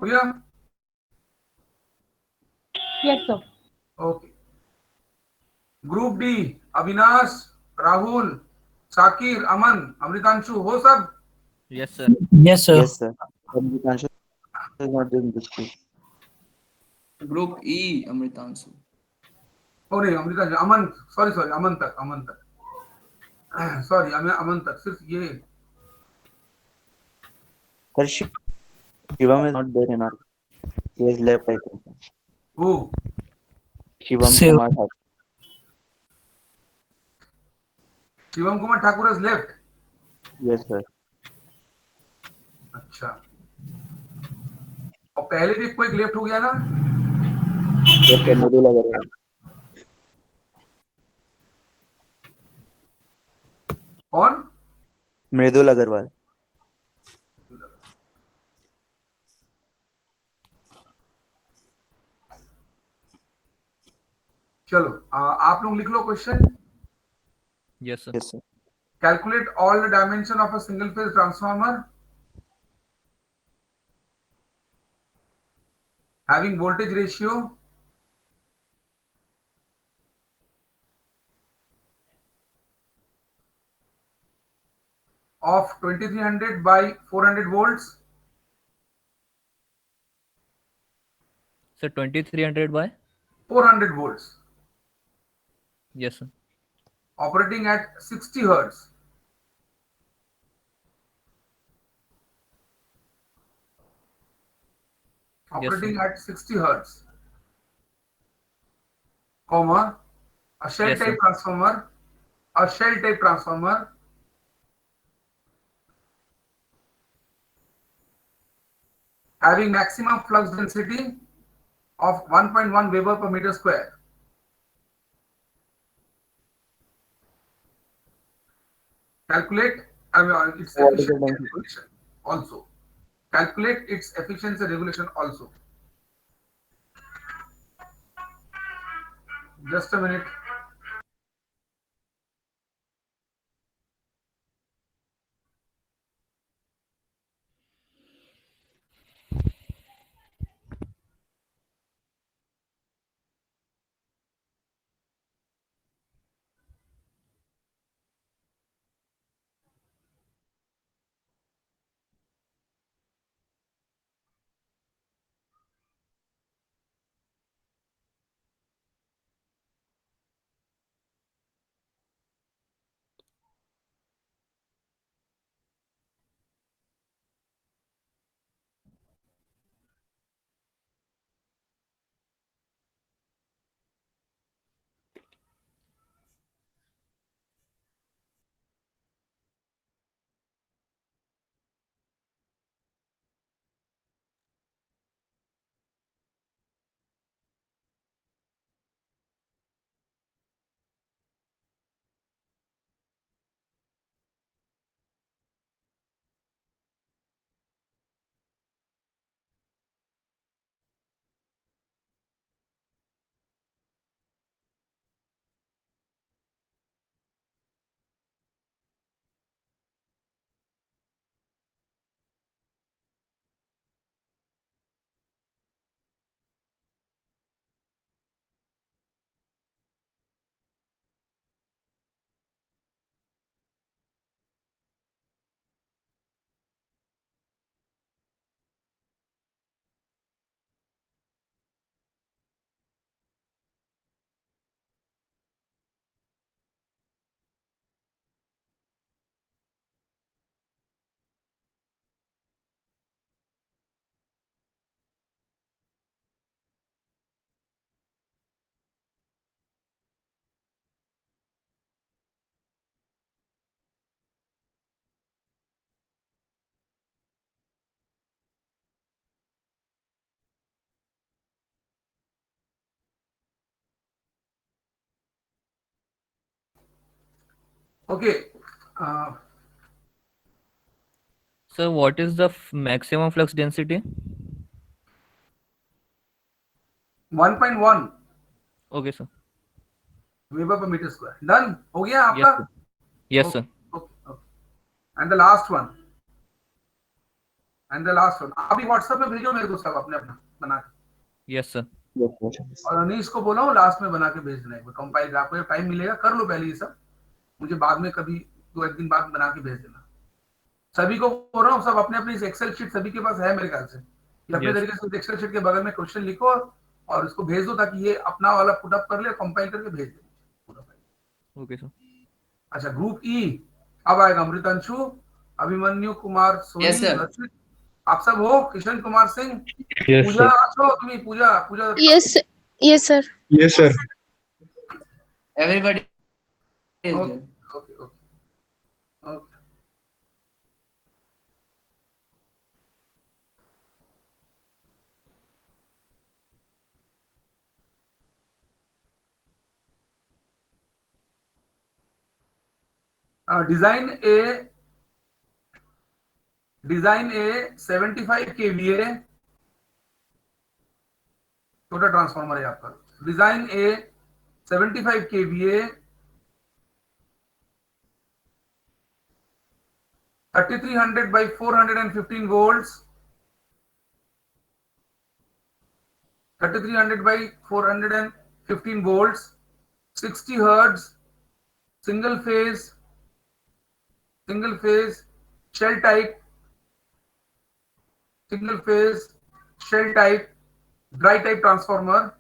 Clear? Yes, sir. Okay. Group D, Avinash, Rahul, Shakir, Aman, Amritanshu, हो सब? Yes, sir. Yes, sir. Yes, sir. Amritanshu is not doing this too. Group E, Amritanshu. Oh नहीं, अमृतांशु, अमन, sorry अमन तक, sorry अमन तक, सिर्फ ये। Sir, Shivam is not there in our. He has left, I think. Who? Shivam Shiv- Kumar Thakur. Shivam Kumar Thakur has left. Yes, sir. अच्छा, और पहले भी कोई लेफ्ट हो गया ना? Yes, sir. Mridul Agarwal. कौन? Mridul Agarwal. चलो, आप लोग लिख लो question. Yes, sir. Yes, sir. Calculate all the dimension of a single phase transformer having voltage ratio of 2300 by 400 volts, Sir, 2300 by? 400 volts, Yes, sir. operating at 60 hertz. Operating at 60 hertz, comma, a shell Yes, type sir. transformer, having maximum flux density of 1.1 Weber per meter square. Calculate its What is the efficiency and density? regulation also. Calculate its efficiency and regulation also. Just a minute. Okay. Uh, Sir, what is the maximum flux density? 1.1 Okay, sir. Weber per meter square. Done. हो गया Yes, आपका? sir. Yes, Okay, sir. okay. And the last one. अभी WhatsApp में भेजो मेरे को सब अपने अपना बना के. Yes, sir. Yes, sir. और अनीश को बोला हूँ लास्ट में बना के भेज देना. कंपाइल आपको टाइम मिलेगा कर लो पहले ये सब. मुझे बाद में कभी 2-1 दिन बाद बना के भेज देना. सभी को बोल रहा हूँ सब अपने अपनी एक्सेल शीट सभी के पास है मेरे ख्याल से. ये अपने Yes. तरीके से एक्सेल शीट के बगल में क्वेश्चन लिखो और इसको भेज दो ताकि ये अपना वाला पुटअप कर ले, कंपाइल करके भेज दे. Okay, sir. अच्छा ग्रुप ई अब आएगा अमृतांशु, अभिमन्यु कुमार सोनी, Yes, sir. हर्षित, आप सब हो, किशन कुमार सिंह, Yes, पूजा sir. आछो तुम्ही पूजा पूजा Yes, sir. Yes, sir. Everybody is okay there. Okay okay okay. Design A 75 kVA छोटा ट्रांसफार्मर है आपका. Design A 75 kVA 3300 by 415 volts, 3300 by 415 volts, 60 hertz, single phase shell type, single phase shell type dry type transformer,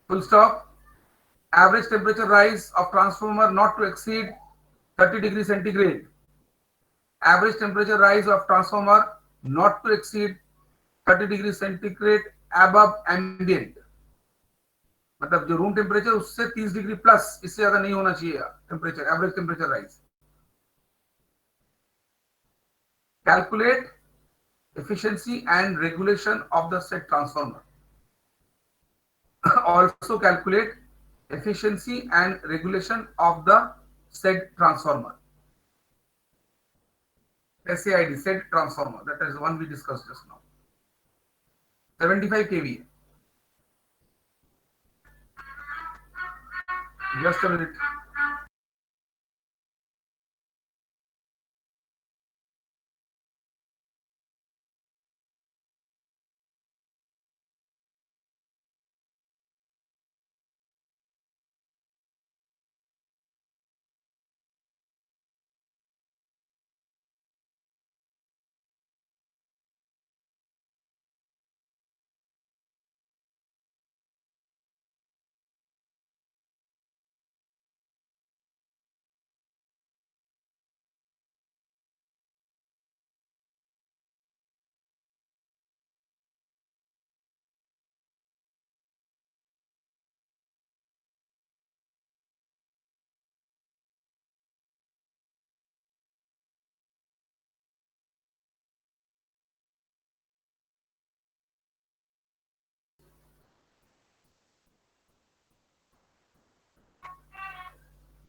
full stop. Average temperature rise of transformer not to exceed 30 degrees centigrade. Average temperature rise of transformer not to exceed 30 degrees centigrade above ambient. मतलब जो room temperature उससे 30 degree plus, इससे ज्यादा नहीं होना चाहिए temperature, average temperature rise. Calculate efficiency and regulation of the said transformer. Also calculate efficiency and regulation of the said transformer. SAID, said transformer. That is the one we discussed just now. 75 kVA. Just a minute.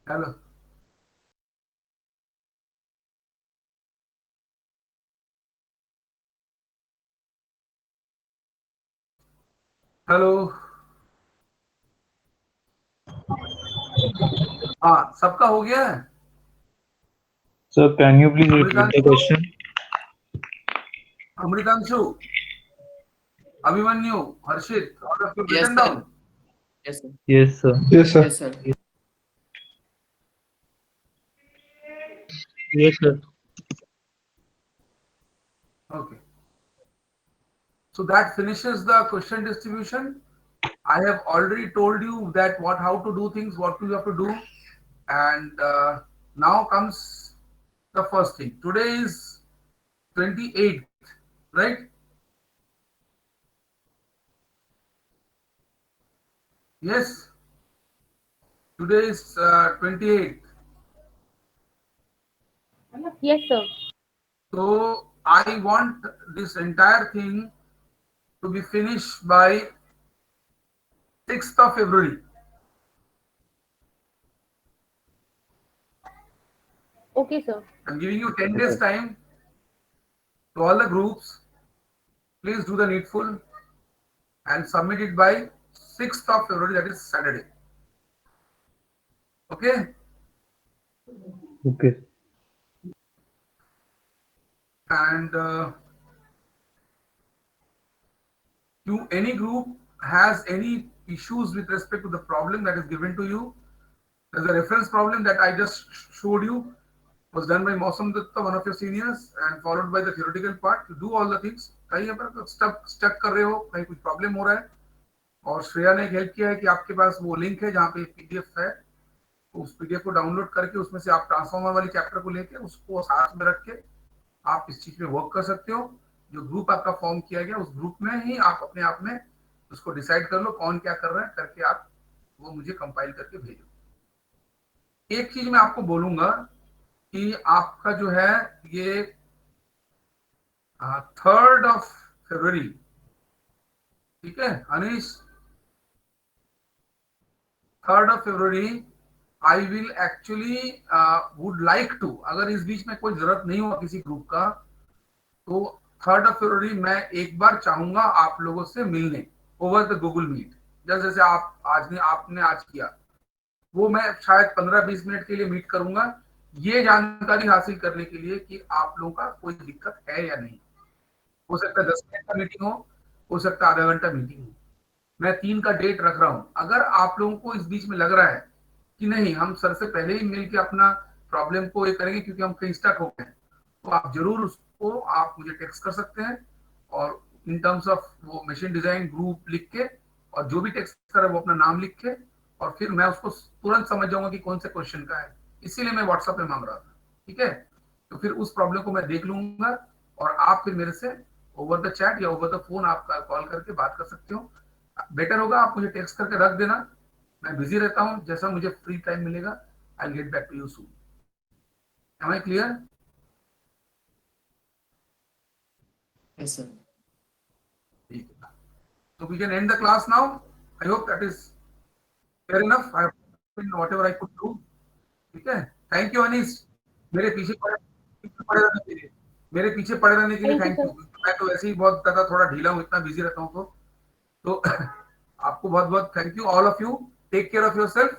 Hello. Hello. हाँ सबका हो गया है. Sir, can you please repeat the question? Amritanshu, Abhimanyu, Harshit, all of you Yes, written sir. down. Yes, sir. Yes, sir. Yes, sir. Yes, sir. Yes, sir. Okay. So that finishes the question distribution. I have already told you that how to do things, what you have to do, and now comes the first thing. Today is 28th, right? Yes. Today is 28th. Yes, sir. So I want this entire thing to be finished by 6th of February. Okay, sir. I'm giving you 10 days time to all the groups. Please do the needful and submit it by 6th of February, that is Saturday. Okay? Okay. And any group has any issues with respect to the problem that is given to you, there's a reference problem that I just showed you, was done by Mausam Dutta, one of your seniors, and followed by the theoretical part. You do all the things. कहीं पर stuck कर रहे हो, कहीं कुछ problem हो रहा है, और श्रेया ने एक हेल्प किया है कि आपके पास वो लिंक है जहाँ पे पीडीएफ है, तो उस पीडीएफ को डाउनलोड करके उसमें से आप ट्रांसफॉर्मर वाली चैप्टर को लेके उसको साथ में रख के आप इस चीज में वर्क कर सकते हो। जो ग्रुप आपका फॉर्म किया गया उस ग्रुप में ही आप अपने आप में उसको डिसाइड कर लो कौन क्या कर रहा है, करके आप वो मुझे कंपाइल करके भेजो। एक चीज मैं आपको बोलूंगा कि आपका जो है ये 3rd of February, ठीक है Anish, 3rd of February I will actually would like to, अगर इस बीच में कोई जरूरत नहीं हुआ किसी ग्रुप का, तो 3rd of February मैं एक बार चाहूंगा आप लोगों से मिलने ओवर द गूगल मीट, जैसे आपने आज किया, वो मैं शायद 15-20 मिनट के लिए मीट करूंगा, ये जानकारी हासिल करने के लिए कि आप लोगों का कोई दिक्कत है या नहीं। हो सकता है 10 मिनट का मीटिंग हो सकता है आधा घंटा मीटिंग हो। मैं 3 का डेट रख रहा हूं। अगर आप लोगों को इस बीच में लग रहा है कि नहीं हम सर से पहले ही मिलकर अपना प्रॉब्लम को ये करेंगे क्योंकि हम कहीं स्टक हो गए, तो आप जरूर उसको आप मुझे टेक्स्ट कर सकते हैं, और इन टर्म्स ऑफ वो मशीन डिजाइन ग्रुप लिख के, और जो भी टेक्स्ट करे वो अपना नाम लिख के, और फिर मैं उसको तुरंत समझ जाऊंगा कि कौन से क्वेश्चन का है, इसीलिए मैं व्हाट्सएप पे मांग रहा था। ठीक है, तो फिर उस प्रॉब्लम को मैं देख लूंगा और आप फिर मेरे से ओवर द चैट या ओवर द फोन आप कॉल करके बात कर सकते हो। बेटर होगा आप मुझे टेक्स्ट करके रख देना, मैं बिजी रहता हूं, जैसा मुझे फ्री टाइम मिलेगा I will get back to you soon. Am I clear? Yes, sir. So we can end the class now. I hope that is fair enough. I have done whatever I could do. ठीक है, thank you Anees, मेरे पीछे पड़े रहने के लिए thank you. मैं तो वैसे ही बहुत ज्यादा थोड़ा ढीला हूँ, इतना बिजी रहता हूँ, तो आपको बहुत बहुत thank you. All of you take care of yourself,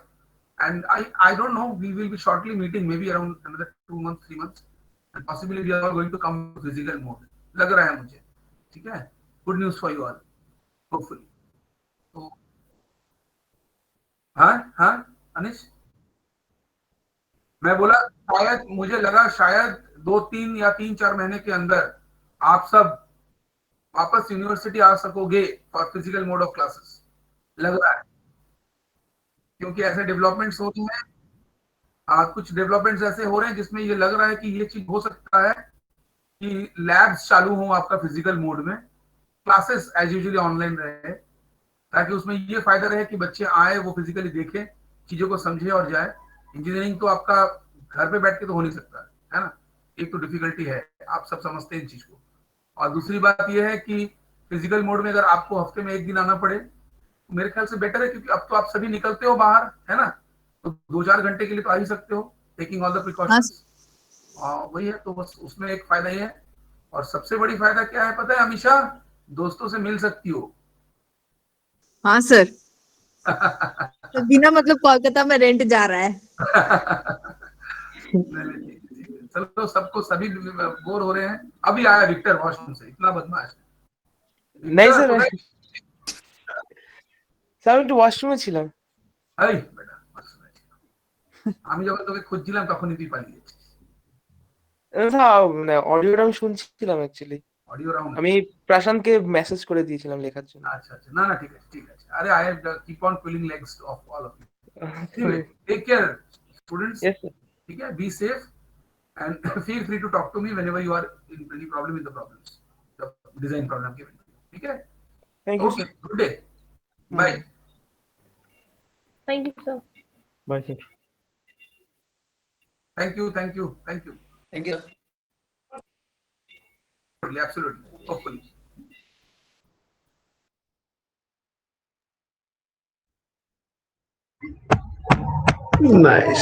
and I don't know, we will be shortly meeting may be around another 2 months 3 months, and possibly we are going to come physical mode, लग रहा है मुझे। ठीक है, good news for you all hopefully. तो हाँ अनिश, मैं बोला शायद, मुझे लगा शायद 2-3 या 3-4 महीने के अंदर आप सब वापस यूनिवर्सिटी आ सकोगे for physical mode of classes, लग रहा है, क्योंकि ऐसे डेवलपमेंट्स हो रहे हैं, कुछ डेवलपमेंट्स ऐसे हो रहे हैं जिसमें ये लग रहा है कि ये चीज हो सकता है कि लैब्स चालू हो आपका फिजिकल मोड में, क्लासेस एज यूजुअली ऑनलाइन रहे, ताकि उसमें ये फायदा रहे कि बच्चे आए, वो फिजिकली देखें, चीजों को समझे और जाए। इंजीनियरिंग तो आपका घर पे बैठ के तो हो नहीं सकता है ना, एक तो डिफिकल्टी है, आप सब समझते हैं इन चीज को। और दूसरी बात यह है कि फिजिकल मोड में अगर आपको हफ्ते में 1 दिन आना पड़े, तो मेरे ख्याल से बेटर है, क्योंकि अब तो आप सभी निकलते हो बाहर, है ना, तो 2-4 घंटे के लिए तो आ ही सकते हो, टेकिंग ऑल द प्रिकॉशंस। वही है, तो बस उसमें एक फायदा ये है। और सबसे बड़ी फायदा क्या है पता है अमीशा? दोस्तों से मिल सकती हो। हाँ सर, तो बिना मतलब कोलकाता में रेंट जा रहा है। नहीं, चलो, सबको सभी बोर हो रहे हैं। अभी आया विक्टर वॉशरूम से, इतना बदमाश नहीं सर, স্যার একটু ওয়াশরুমে ছিলাম। এই বেটা, আমি যখন তোকে খুঁজছিলাম তখনই তুই পালিয়েছিস। মানে অডিওটা আমি শুনছিলাম অ্যাকচুয়ালি, অডিও রাউন্ড আমি প্রশান্তকে মেসেজ করে দিয়েছিলাম লেখার জন্য। আচ্ছা, না ঠিক আছে। আরে I have keep on pulling legs of all of you. Anyway, take care students. Yes sir. ठीक है, be safe and feel free to talk to me whenever you are in any problem with the problems, the design problem given to you. ठीक है, Thank you okay, sir. good day, bye. Thank you, sir. Bye sir. Thank you. Thank you. Absolutely, hopefully. Nice.